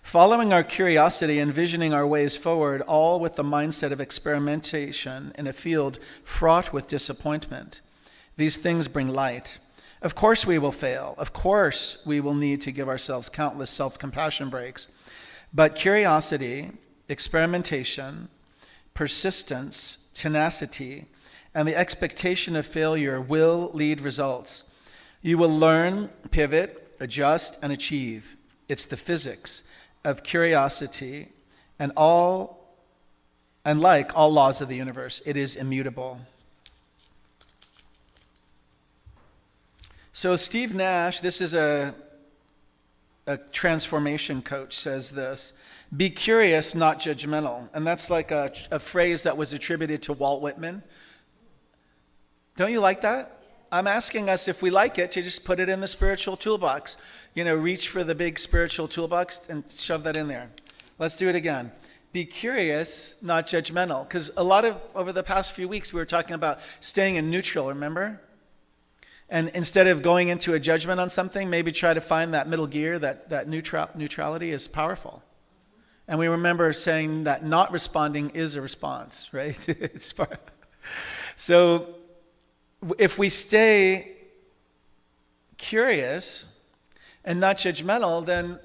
"Following our curiosity, envisioning our ways forward, all with the mindset of experimentation in a field fraught with disappointment. These things bring light. Of course we will fail. Of course we will need to give ourselves countless self-compassion breaks. But curiosity, experimentation, persistence, tenacity, and the expectation of failure will lead results. You will learn, pivot, adjust, and achieve. It's the physics of curiosity, and like all laws of the universe, it is immutable." So Steve Nash, this is a transformation coach, says this: "Be curious, not judgmental." And that's like a phrase that was attributed to Walt Whitman. Don't you like that? I'm asking us, if we like it, to just put it in the spiritual toolbox. Reach for the big spiritual toolbox and shove that in there. Let's do it again. Be curious, not judgmental. Because over the past few weeks, we were talking about staying in neutral, remember? And instead of going into a judgment on something, maybe try to find that middle gear, that neutrality is powerful. And we remember saying that not responding is a response, right? So if we stay curious and not judgmental, then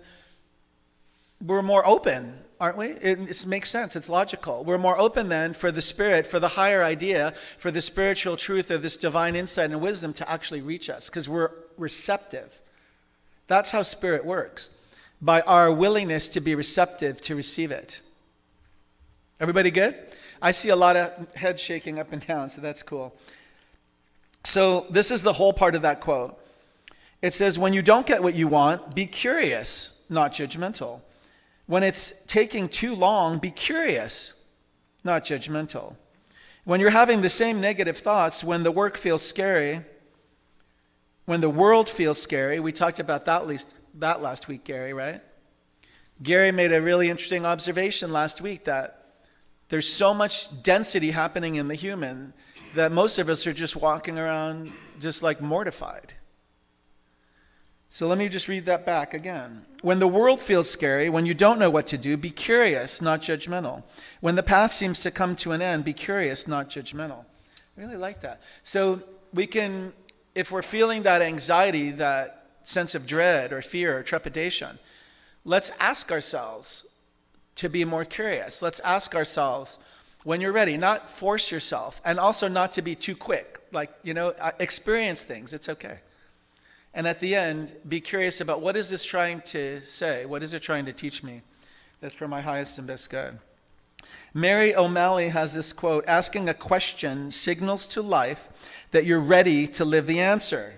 we're more open, aren't we? It makes sense. It's logical. We're more open then for the Spirit, for the higher idea, for the spiritual truth of this divine insight and wisdom to actually reach us, because we're receptive. That's how Spirit works, by our willingness to be receptive to receive it. Everybody good? I see a lot of heads shaking up and down, so that's cool. So this is the whole part of that quote. It says, when you don't get what you want, be curious, not judgmental. When it's taking too long, be curious, not judgmental. When you're having the same negative thoughts, when the work feels scary, when the world feels scary, we talked about that last week, Gary, right? Gary made a really interesting observation last week that there's so much density happening in the human that most of us are just walking around just like mortified. So let me just read that back again. When the world feels scary, when you don't know what to do, be curious, not judgmental. When the path seems to come to an end, be curious, not judgmental. I really like that. So we can, if we're feeling that anxiety, that sense of dread or fear or trepidation, let's ask ourselves to be more curious. Let's ask ourselves, when you're ready, not force yourself, and also not to be too quick. Like, experience things. It's okay. And at the end, be curious about, what is this trying to say? What is it trying to teach me? That's for my highest and best good. Mary O'Malley has this quote, asking a question signals to life that you're ready to live the answer.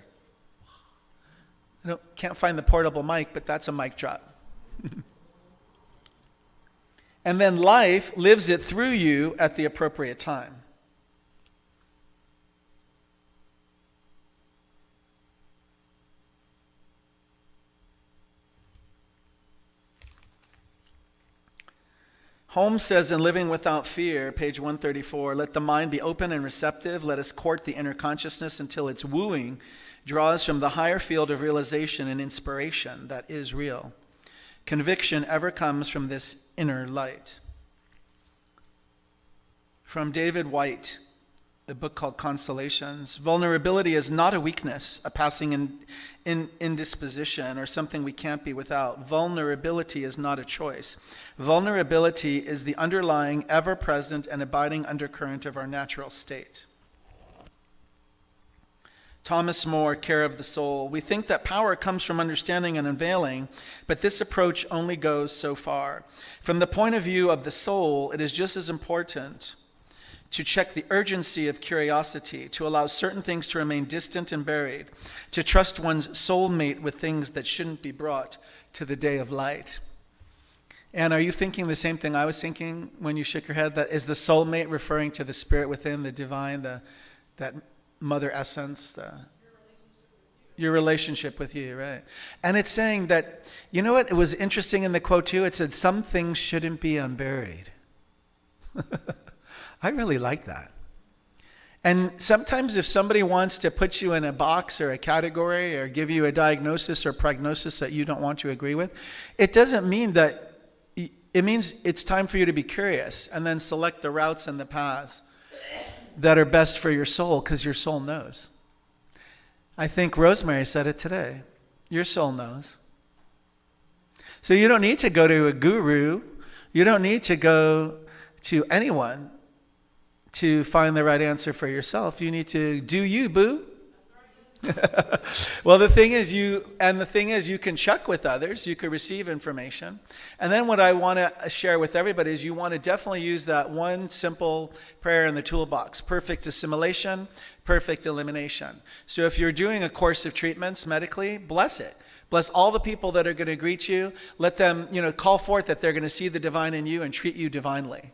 I can't find the portable mic, but that's a mic drop. And then life lives it through you at the appropriate time. Holmes says in Living Without Fear, page 134, let the mind be open and receptive. Let us court the inner consciousness until its wooing draws from the higher field of realization and inspiration that is real. Conviction ever comes from this inner light. From David White, a book called Consolations. Vulnerability is not a weakness, a passing indisposition, or something we can't be without. Vulnerability is not a choice. Vulnerability is the underlying, ever-present, and abiding undercurrent of our natural state. Thomas More, Care of the Soul. We think that power comes from understanding and unveiling, but this approach only goes so far. From the point of view of the soul, it is just as important to check the urgency of curiosity, to allow certain things to remain distant and buried, to trust one's soulmate with things that shouldn't be brought to the day of light. And are you thinking the same thing I was thinking when you shook your head? That is the soulmate referring to the spirit within, the divine, that mother essence, your relationship with you, right? And it's saying that, you know what? It was interesting in the quote too. It said some things shouldn't be unburied. I really like that. And sometimes if somebody wants to put you in a box or a category or give you a diagnosis or prognosis that you don't want to agree with, it doesn't mean that, it means it's time for you to be curious and then select the routes and the paths that are best for your soul, because your soul knows. I think Rosemary said it today. Your soul knows. So you don't need to go to a guru. You don't need to go to anyone to find the right answer for yourself. You need to do you, boo. Well, the thing is you can check with others. You can receive information. And then what I want to share with everybody is you want to definitely use that one simple prayer in the toolbox: perfect assimilation, perfect elimination. So if you're doing a course of treatments medically, bless it. Bless all the people that are going to greet you. Let them, call forth that they're going to see the divine in you and treat you divinely.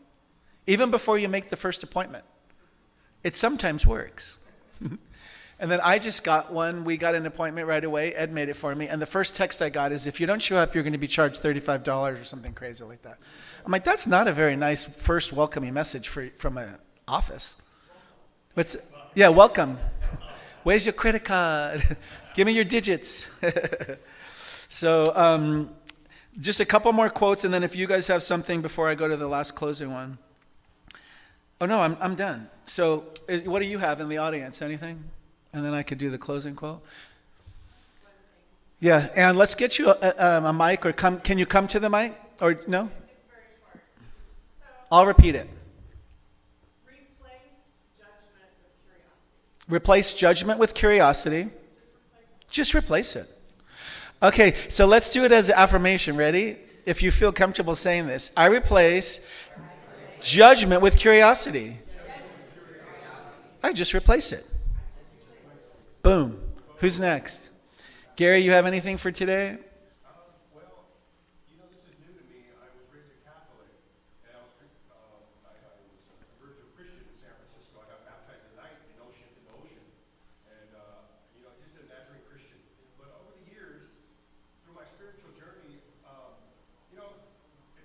Even before you make the first appointment. It sometimes works. And then I just got one. We got an appointment right away. Ed made it for me. And the first text I got is, if you don't show up, you're going to be charged $35 or something crazy like that. I'm like, that's not a very nice first welcoming message from an office. Welcome. Where's your credit card? Give me your digits. So just a couple more quotes, and then if you guys have something before I go to the last closing one. Oh, no, I'm done. So what do you have in the audience? Anything? And then I could do the closing quote. Yeah, and let's get you a mic, or can you come to the mic? Or no? It's very short. So, I'll repeat it. replace judgment with curiosity. Replace judgment with curiosity. Just replace it. Okay, so let's do it as an affirmation. Ready? If you feel comfortable saying this. I replace judgment with curiosity. I just replace it. Boom. Who's next? Gary, you have anything for today? Well, this is new to me. I was raised a Catholic, and I was a virgin Christian in San Francisco. I got baptized at night in the ocean, and just a Nazarene Christian. But over the years, through my spiritual journey, it's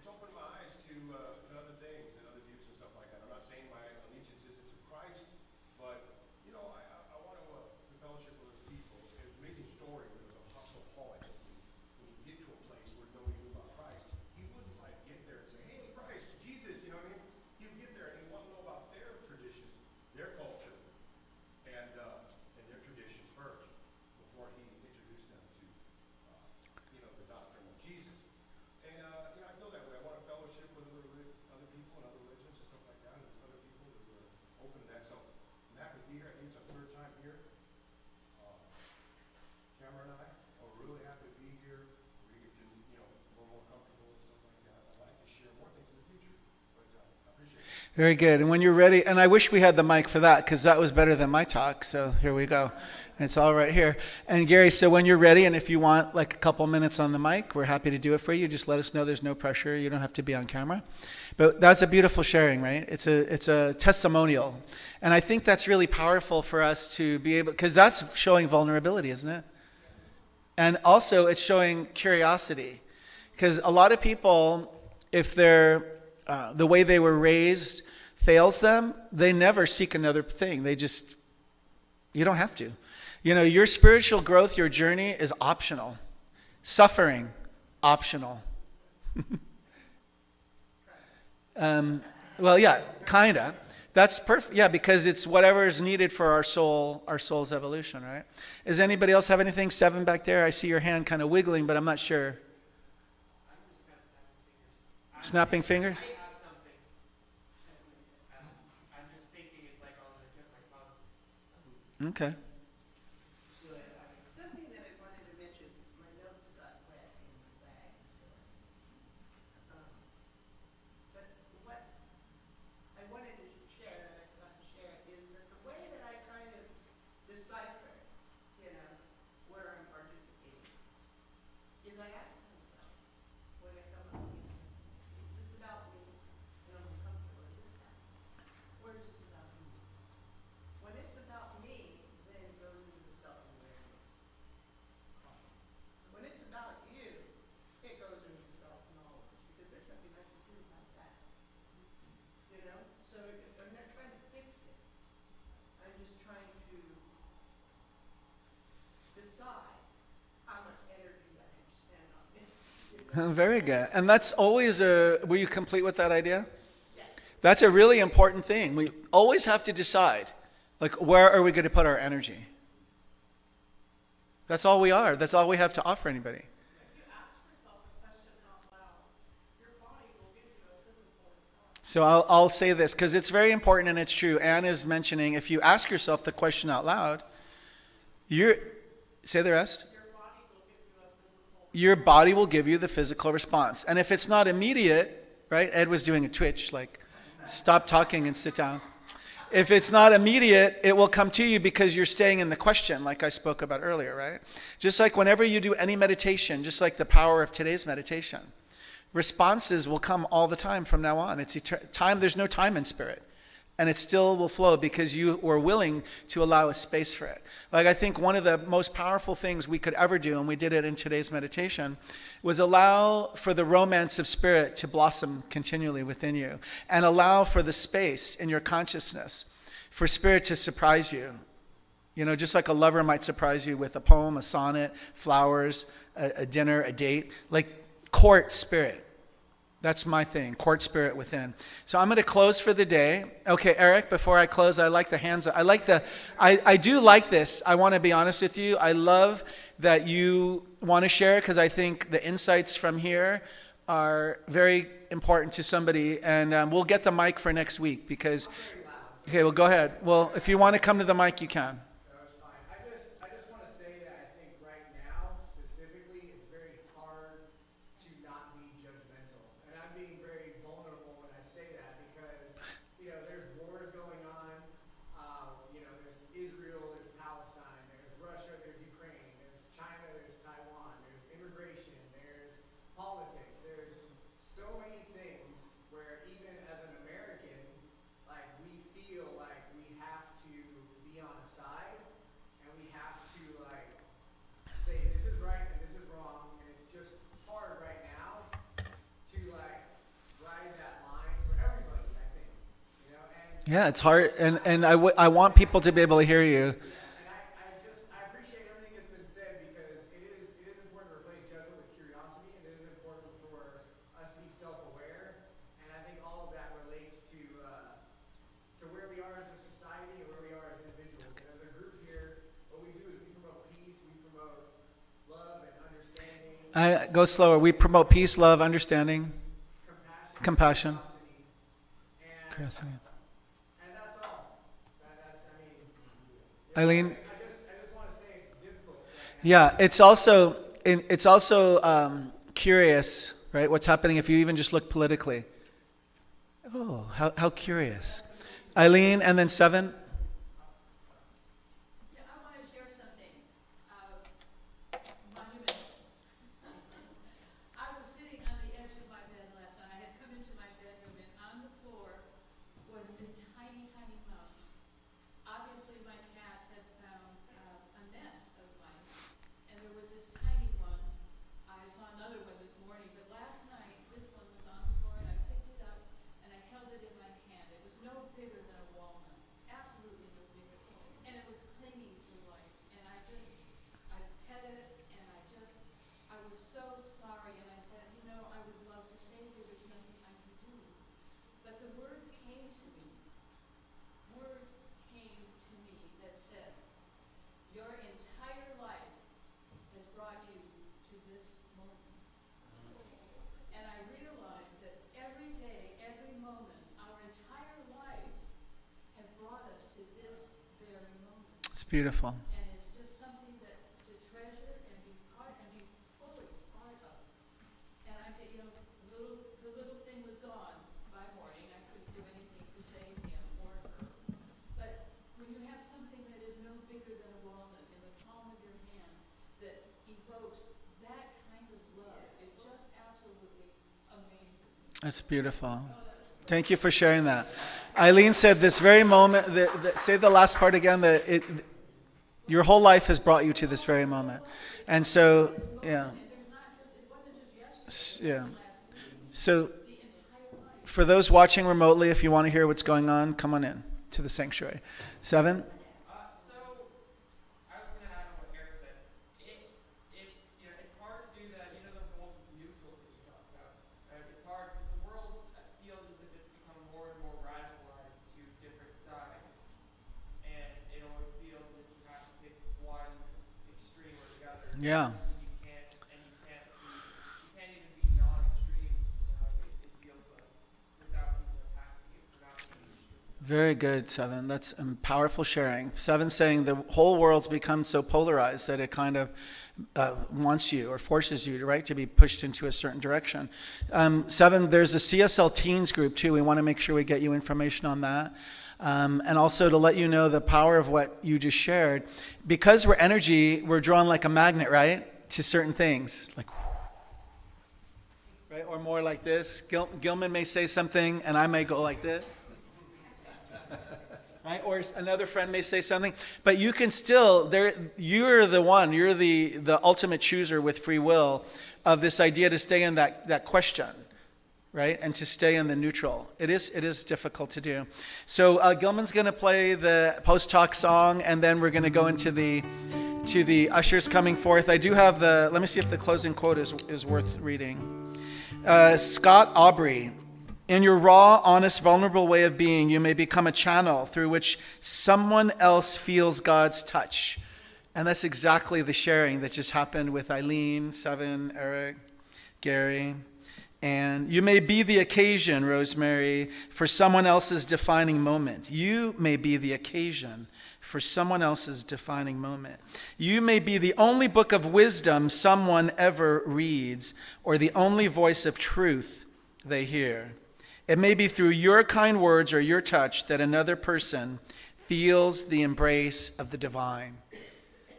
opened my eyes to other things and other views and stuff like that. I'm not saying my allegiance isn't to Christ, but I want to fellowship with other people. It was an amazing story. There was Apostle Paul, I think, when you get to a place where nobody knew about Christ, he wouldn't get there and say, "Hey, Christ, Jesus," you know what I mean? He would get there and he wanted to know about their traditions, their culture, and their traditions first before he introduced them to the doctrine of Jesus. And I feel that way. I want to fellowship with other people and other religions and stuff like that, and other people who are open to that. So I'm happy to be here. I think it's our third time here. Cameron and I are really happy to be here. We can, more comfortable and stuff like that. I'd like to share more things in the future, but I appreciate it. Very good. And when you're ready, and I wish we had the mic for that, because that was better than my talk. So here we go. It's all right here. And Gary, so when you're ready, and if you want like a couple minutes on the mic, we're happy to do it for you. Just let us know. There's no pressure. You don't have to be on camera. But that's a beautiful sharing, right? It's a testimonial. And I think that's really powerful for us to be able, because that's showing vulnerability, isn't it? And also it's showing curiosity. Because a lot of people, if they're the way they were raised fails them, they never seek another thing. You don't have to. Your spiritual growth, your journey is optional. Suffering, optional. Well, yeah, kind of. That's perfect. Yeah, because it's whatever is needed for our soul's evolution, right? Does anybody else have anything? 7 back there. I see your hand kind of wiggling, but I'm not sure. Snapping fingers? I have something. I'm just thinking it's like on the tip of my tongue. Okay. Something that I wanted to mention, my notes got wet in my bag, but what I wanted to share that I forgot to share is that the way that I kind of decipher, where I'm participating, is I ask myself when I come up here, is this about me and I'm uncomfortable with this guy? Or is this about me? When it's about me, then it goes into the self-awareness. When it's about you, it goes into self-knowledge, because there's nothing I can do about that. So I'm not trying to fix it. I'm just trying to decide how much energy I can spend on it. Very good. And that's always were you complete with that idea? Yes. That's a really important thing. We always have to decide, where are we going to put our energy? That's all we are. That's all we have to offer anybody. If you ask yourself a question out loud, your body will give you a physical response. So I'll say this, because it's very important and it's true. Anne is mentioning, if you ask yourself the question out loud, say the rest. Your body will give you the physical response. And if it's not immediate, right? Ed was doing a twitch, stop talking and sit down. If it's not immediate, it will come to you because you're staying in the question, like I spoke about earlier, right? Just like whenever you do any meditation, just like the power of today's meditation, responses will come all the time from now on. It's time. There's no time in spirit. And it still will flow because you were willing to allow a space for it. I think one of the most powerful things we could ever do, and we did it in today's meditation, was allow for the romance of spirit to blossom continually within you, and allow for the space in your consciousness for spirit to surprise you You know, just like a lover might surprise you with a poem, a sonnet, flowers, a dinner, a date. Like court spirit. That's my thing, court spirit within. So I'm going to close for the day. Okay, Eric, before I close, I like the hands. I do like this. I want to be honest with you. I love that you want to share, because I think the insights from here are very important to somebody. And we'll get the mic for next week because, okay, well, go ahead. Well, if you want to come to the mic, you can. I just want to say that I think right now, specifically, it's very hard to not be judgmental. And I'm being very vulnerable when I say that because, you know, there's wars going on. You know, there's Israel, there's Palestine, there's Russia, there's Ukraine, there's China, there's Taiwan, there's immigration, there's politics, there's so many things where even as an American, like we feel like we have to be on a side and we have to like say this is right and this is wrong, and it's just hard right now to like ride that line for everybody, I think, you know. And Yeah, it's hard. And I want people to be able to hear you. and I appreciate everything that's been said because it is important to replace judgment with curiosity, and it is important for us to be self-aware, and I think all of that relates to where we are as a society and where we are as individuals. And as a group here, what we do is we promote peace, we promote love and understanding, Go slower. We promote peace, love, understanding, compassion. curiosity, Curiosity. and that's all. That's I mean, Eileen? I just want to say it's difficult. Yeah, it's also curious, right? What's happening if you even just look politically. Oh, how curious. Eileen, and then 7. Yeah, I want to share something monumental. I was sitting on the edge of my bed last night. I had come into my bedroom, and on the floor was a tiny, tiny mouse. Obviously, my cats had found a nest of mice, and there was this tiny one. I saw another one this morning, but last night, this one was on the floor, and I picked it up, and I held it in my hand. It was no bigger than a walnut, absolutely no bigger, and it was clinging to life. And I pet it, and I was so sorry, and I said, you know, I would love to save you, there's nothing I can do. But the words came to me that said, your entire life has brought you to this moment. And I realized that every day, every moment, our entire life had brought us to this very moment. It's beautiful. And it's just something that to treasure and be part and be fully part of. And you know, the little thing was gone by morning. I couldn't do anything to save him or her. But when you have something that is no bigger than a walnut in the palm of your hand that evokes that kind of love, it's just absolutely amazing. That's beautiful. Thank you for sharing that. Eileen said this very moment, say the last part again, your whole life has brought you to this very moment. And so, yeah. Yeah. So, for those watching remotely, if you want to hear what's going on, come on in to the sanctuary. 7? So, I was going to add on what Eric said. It's hard to do that. You know, the whole neutral that you talked about. It's hard because the world feels as if it's become more and more radicalized to different sides, and it always feels that you have to pick one extreme or the other. Yeah. You can't even be non-extreme nowadays. It feels like without people attacking you, without being extreme. Very good, 7. That's powerful sharing. 7 saying the whole world's become so polarized that it kind of wants you or forces you to be pushed into a certain direction. 7, there's a CSL Teens group too. We want to make sure we get you information on that. And also to let you know the power of what you just shared. Because we're energy, we're drawn like a magnet, right? To certain things. Like, right? Or more like this. Gilman may say something and I may go like this. Right? Or another friend may say something, but you can still, you're the one, you're the ultimate chooser with free will of this idea to stay in that question, right? And to stay in the neutral. It is difficult to do. So Gilman's going to play the post-talk song, and then we're going to go into the ushers coming forth. I do have let me see if the closing quote is worth reading. Scott Aubrey, in your raw, honest, vulnerable way of being, you may become a channel through which someone else feels God's touch. And that's exactly the sharing that just happened with Eileen, Seven, Eric, Gary. And you may be the occasion, Rosemary, for someone else's defining moment. You may be the occasion for someone else's defining moment. You may be the only book of wisdom someone ever reads, or the only voice of truth they hear. It may be through your kind words or your touch that another person feels the embrace of the divine.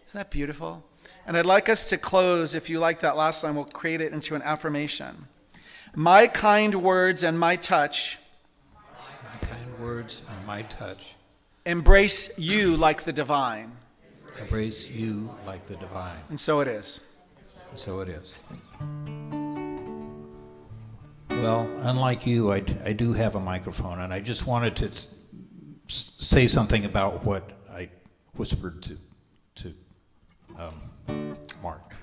Isn't that beautiful? And I'd like us to close, if you like that last line, we'll create it into an affirmation. My kind words and my touch. My kind words and my touch. Embrace you like the divine. Embrace you like the divine. And so it is. And so it is. Well, unlike you, I do have a microphone, and I just wanted to say something about what I whispered to Mark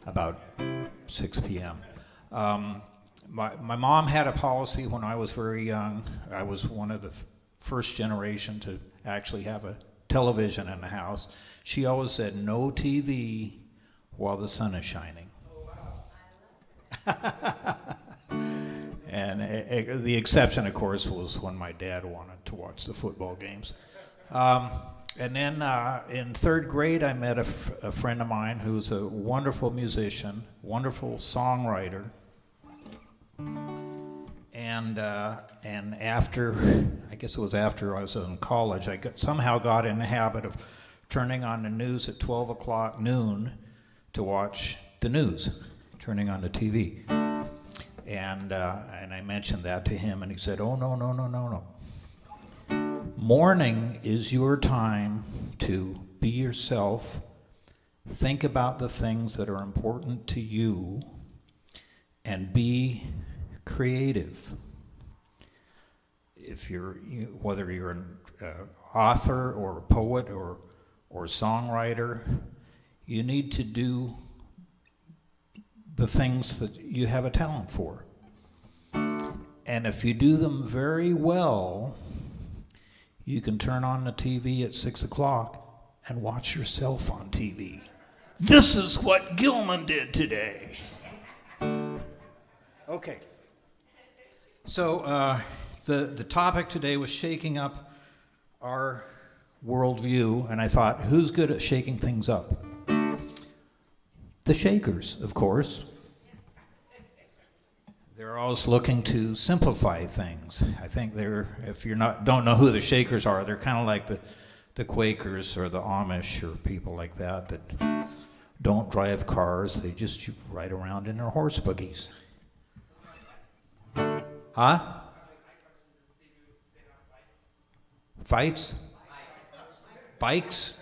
about 6 p.m. My mom had a policy when I was very young. I was one of the first generation to actually have a television in the house. She always said, no TV while the sun is shining. And the exception, of course, was when my dad wanted to watch the football games. And then in third grade, I met a friend of mine who's a wonderful musician, wonderful songwriter. And after, I guess it was after I was in college, I somehow got in the habit of turning on the news at 12 o'clock noon to watch the news, turning on the TV. And I mentioned that to him, and he said, oh, no. Morning is your time to be yourself, think about the things that are important to you, and be creative. If whether you're an author or a poet or songwriter, you need to do the things that you have a talent for. And if you do them very well, you can turn on the TV at 6 o'clock and watch yourself on TV. This is what Gilman did today. Okay. So the topic today was shaking up our worldview, and I thought, who's good at shaking things up? The Shakers, of course. They're always looking to simplify things. I think if you don't know who the Shakers are, they're kind of like the Quakers or the Amish or people like that don't drive cars. They just ride around in their horse buggies. Huh? Fights? Bikes?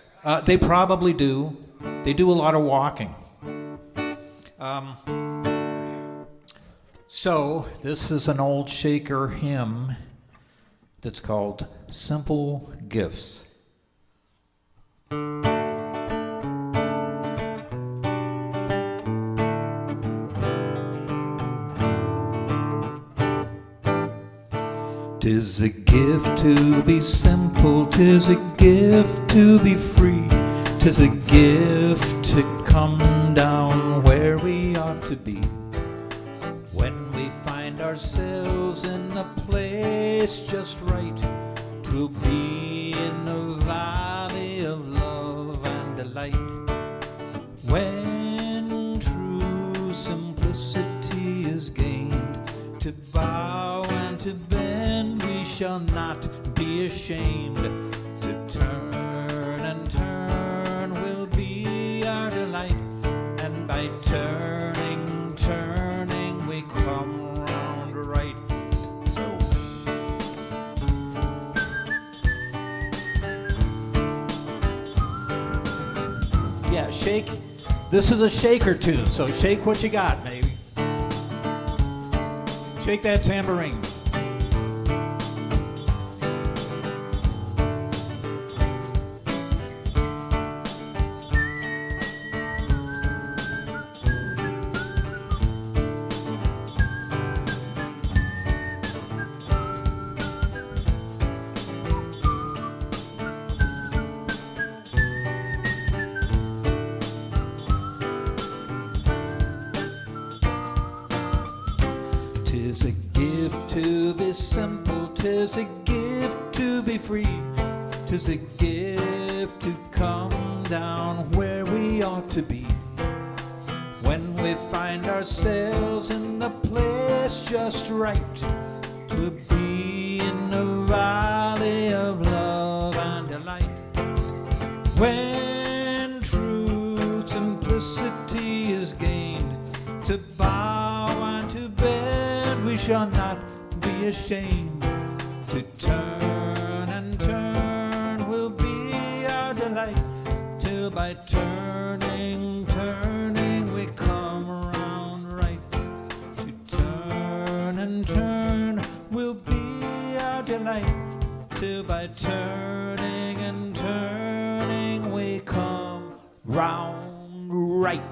They probably do. They do a lot of walking. So this is an old Shaker hymn that's called Simple Gifts. Tis a gift to be simple, 'tis a gift to be free, 'tis a gift to come down where we ought to be. When we find ourselves in a place just right, 'twill be in the valley of love and delight. When true simplicity is gained, to bow and to bend we shall not be ashamed. To turn and turn will be our delight, and by turning we come round right. So yeah, shake. This is a Shaker tune, so shake what you got, baby. Shake that tambourine. Tis a gift to be simple, tis a gift to be free, tis a gift to come down where we ought to be. When we find ourselves in the place just right, to be in the valley of love and delight. When true simplicity is gained, to bow and to bend we shall not be ashamed. To turn and turn will be our delight, till by turning, turning we come around right. To turn and turn will be our delight, till by turning and turning we come round right.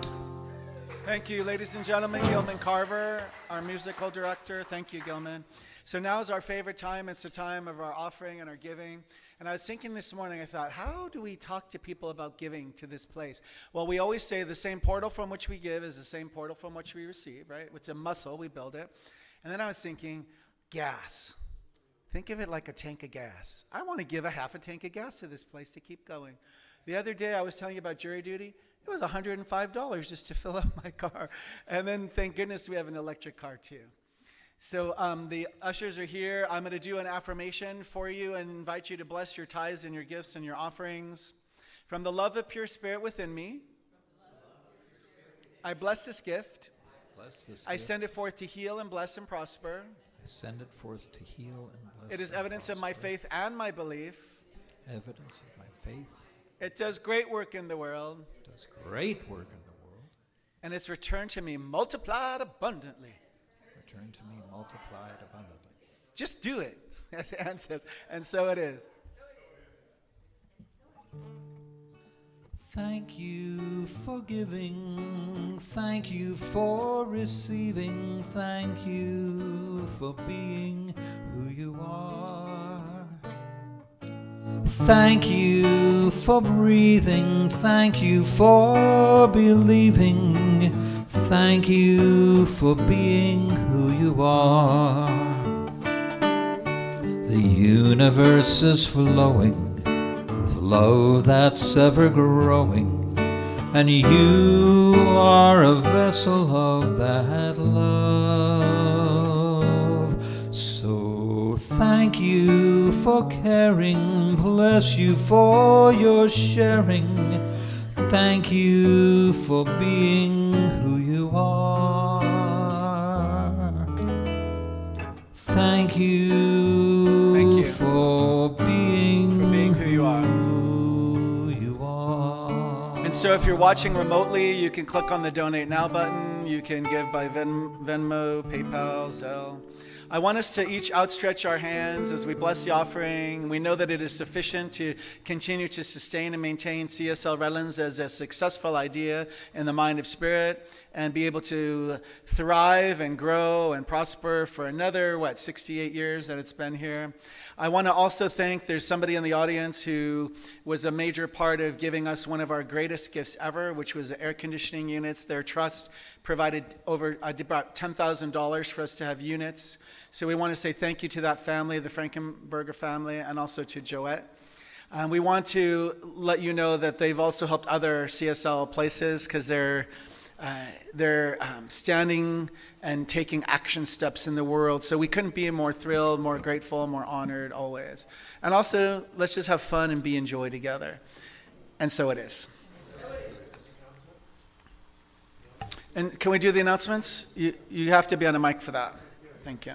Thank you, ladies and gentlemen. Gilman Carver, our musical director. Thank you, Gilman. So now is our favorite time. It's the time of our offering and our giving. And I was thinking this morning, I thought, how do we talk to people about giving to this place? Well, we always say the same portal from which we give is the same portal from which we receive, right? It's a muscle, we build it. And then I was thinking, gas. Think of it like a tank of gas. I want to give a half a tank of gas to this place to keep going. The other day I was telling you about jury duty. It was $105 just to fill up my car. And then thank goodness we have an electric car too. So the ushers are here. I'm going to do an affirmation for you and invite you to bless your tithes and your gifts and your offerings. From the love of pure spirit within me, I bless this gift. I send it forth to heal and bless and prosper. I send it forth to heal and bless. It is evidence of my faith and my belief. Evidence of my faith. It does great work in the world. It does great work in the world. And it's returned to me multiplied abundantly. Return to me multiplied abundantly. Just do it, as Anne says. And so it is. Thank you for giving. Thank you for receiving. Thank you for being who you are. Thank you for breathing. Thank you for believing. Thank you for being who you are. The universe is flowing with love that's ever growing, and you are a vessel of that love. So thank you for caring, bless you for your sharing. Thank you for being who you are. Thank you, for being who you are. Who you are. And so if you're watching remotely, you can click on the Donate Now button. You can give by Venmo, PayPal, Zelle. I want us to each outstretch our hands as we bless the offering. We know that it is sufficient to continue to sustain and maintain CSL Redlands as a successful idea in the mind of spirit and be able to thrive and grow and prosper for another, 68 years that it's been here. I want to also thank, there's somebody in the audience who was a major part of giving us one of our greatest gifts ever, which was the air conditioning units. Their trust provided about $10,000 for us to have units. So we want to say thank you to that family, the Frankenberger family, and also to Joette. We want to let you know that they've also helped other CSL places because they're standing and taking action steps in the world. So we couldn't be more thrilled, more grateful, more honored always. And also, let's just have fun and be in joy together. And so it is. And can we do the announcements? You have to be on a mic for that. Thank you.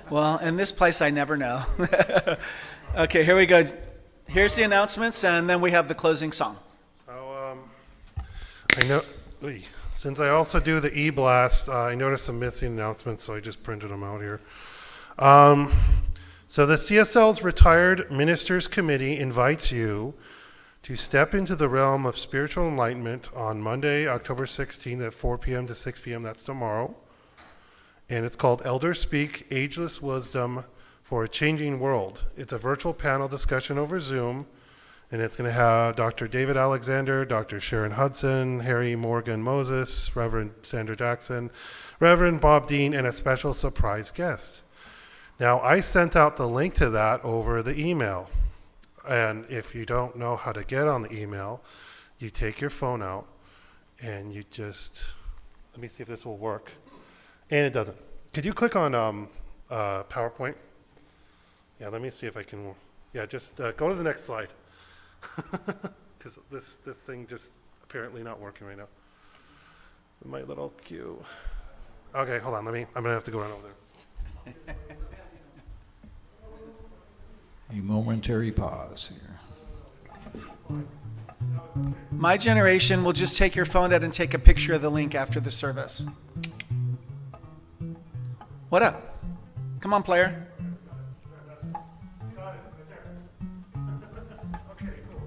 Well, in this place, I never know. Okay, here we go. Here's the announcements, and then we have the closing song. I know. Since I also do the e-blast, I noticed some missing announcements, so I just printed them out here. So the CSL's Retired Ministers Committee invites you to step into the realm of spiritual enlightenment on Monday, October 16th at 4 p.m. to 6 p.m. That's tomorrow. And it's called Elders Speak, Ageless Wisdom for a Changing World. It's a virtual panel discussion over Zoom, and it's going to have Dr. David Alexander, Dr. Sharon Hudson, Harry Morgan Moses, Reverend Sandra Jackson, Reverend Bob Dean, and a special surprise guest. Now, I sent out the link to that over the email. And if you don't know how to get on the email, you take your phone out and you just, let me see if this will work. And it doesn't. Could you click on PowerPoint? Yeah, let me see if I can, yeah, just go to the next slide. Because this thing just apparently not working right now. My little cue. Okay, hold on, I'm gonna have to go run over there. A momentary pause here. My generation will just take your phone out and take a picture of the link after the service. What up? Come on, player. Got it, right there. Okay, cool.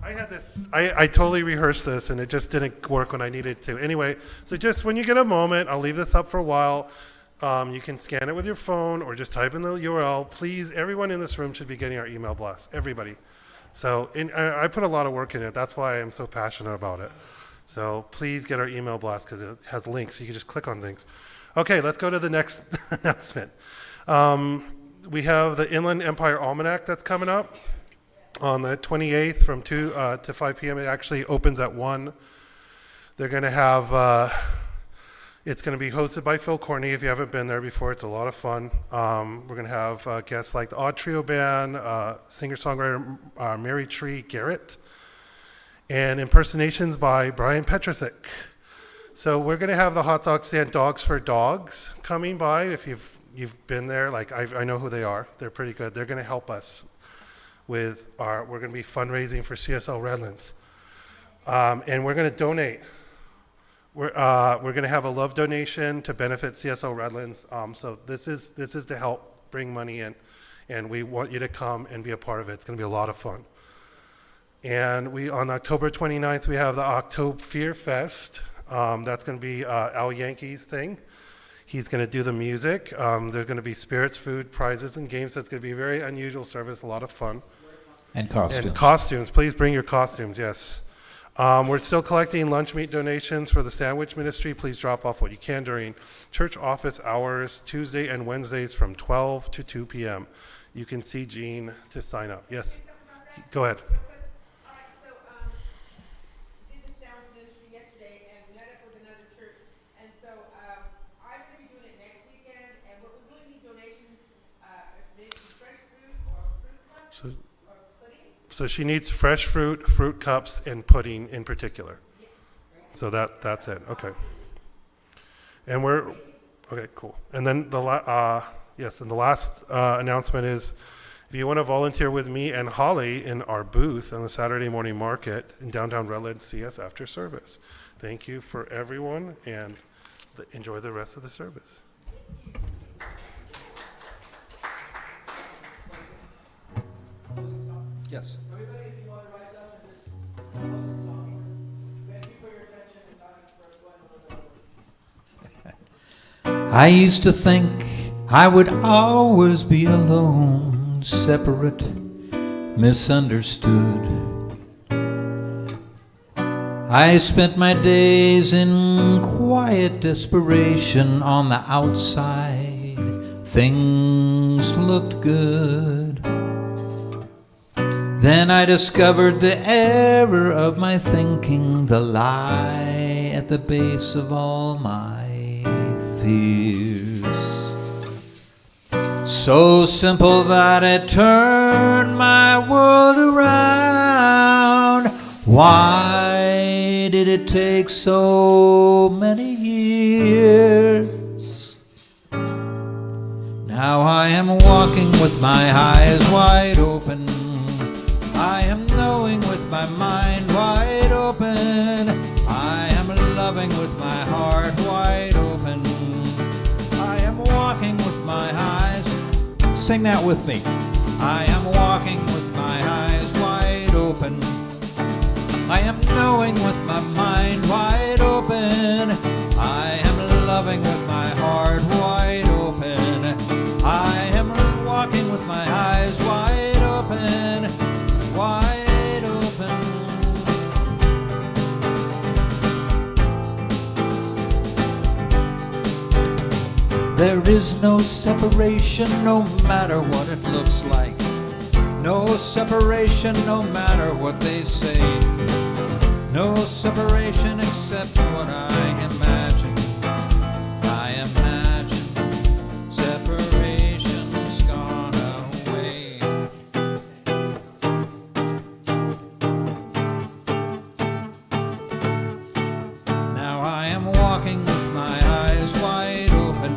I had this, I totally rehearsed this and it just didn't work when I needed to. Anyway, so just when you get a moment, I'll leave this up for a while. You can scan it with your phone or just type in the URL. Please, everyone in this room should be getting our email blast. Everybody. So I put a lot of work in it. That's why I'm so passionate about it. So please get our email blast because it has links. You can just click on things. Okay, let's go to the next announcement. We have the Inland Empire Almanac that's coming up on the 28th from 2 to 5 p.m. It actually opens at 1. They're going to have... It's going to be hosted by Phil Courtney. If you haven't been there before, it's a lot of fun. We're going to have guests like the Odd Trio Band, singer-songwriter Mary Tree Garrett, and impersonations by Brian Petrusik. So we're going to have the hot dog stand Dogs for Dogs coming by. If you've been there, like I know who they are. They're pretty good. They're going to help us with we're going to be fundraising for CSL Redlands. And we're going to donate. We're going to have a love donation to benefit CSL Redlands. So this is to help bring money in, and we want you to come and be a part of it. It's going to be a lot of fun. And on October 29th, we have the October Fear Fest. That's going to be Al Yankee's thing. He's going to do the music. There's going to be spirits, food, prizes, and games. So it's going to be a very unusual service, a lot of fun. And costumes. And costumes. Please bring your costumes, yes. We're still collecting lunch meat donations for the sandwich ministry. Please drop off what you can during church office hours, Tuesday and Wednesdays from 12 to 2 p.m. You can see Jean to sign up. Yes, go ahead. All right, so did the sandwich ministry yesterday and met up with another church, and so I'm going to be doing it next weekend, and what we really need donations is maybe fresh fruit or fruit cups. So she needs fresh fruit, fruit cups, and pudding in particular. So that's it. Okay. And okay, cool. And then the last announcement is, if you want to volunteer with me and Holly in our booth on the Saturday morning market in downtown Redlands, see us after service. Thank you for everyone, and enjoy the rest of the service. Yes. Everybody, if you want to rise up and just sing a closing song. Thank you for your attention and time for us to learn. I used to think I would always be alone, separate, misunderstood. I spent my days in quiet desperation. On the outside, things looked good. Then I discovered the error of my thinking, the lie at the base of all my fears. So simple that it turned my world around. Why did it take so many years? Now I am walking with my eyes wide open. I am knowing with my mind wide open. I am loving with my heart. sing that with me. I am walking with my eyes wide open. I am knowing with my mind wide open. I am loving with my heart wide open. I am walking with my eyes wide open, wide open. There is no separation, no matter what it looks like. No separation, no matter what they say. No separation except what I imagine. I imagine separation's gone away. Now I am walking with my eyes wide open.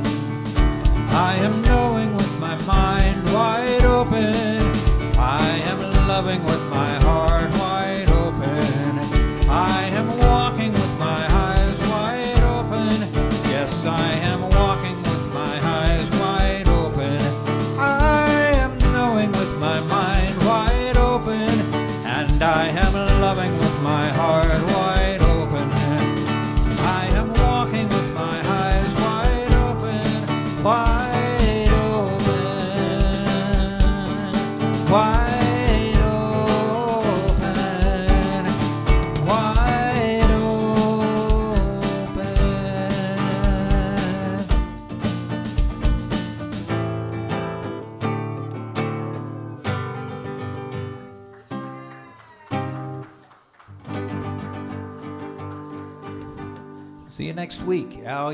I am knowing with my mind wide open. I am loving with my heart wide open. I am walking with my eyes wide open. Yes, I am walking with my eyes wide open. I am knowing with my mind wide open. And I am loving with my heart wide open. I am walking with my eyes wide open. Wide open. Wide See you next week. Al.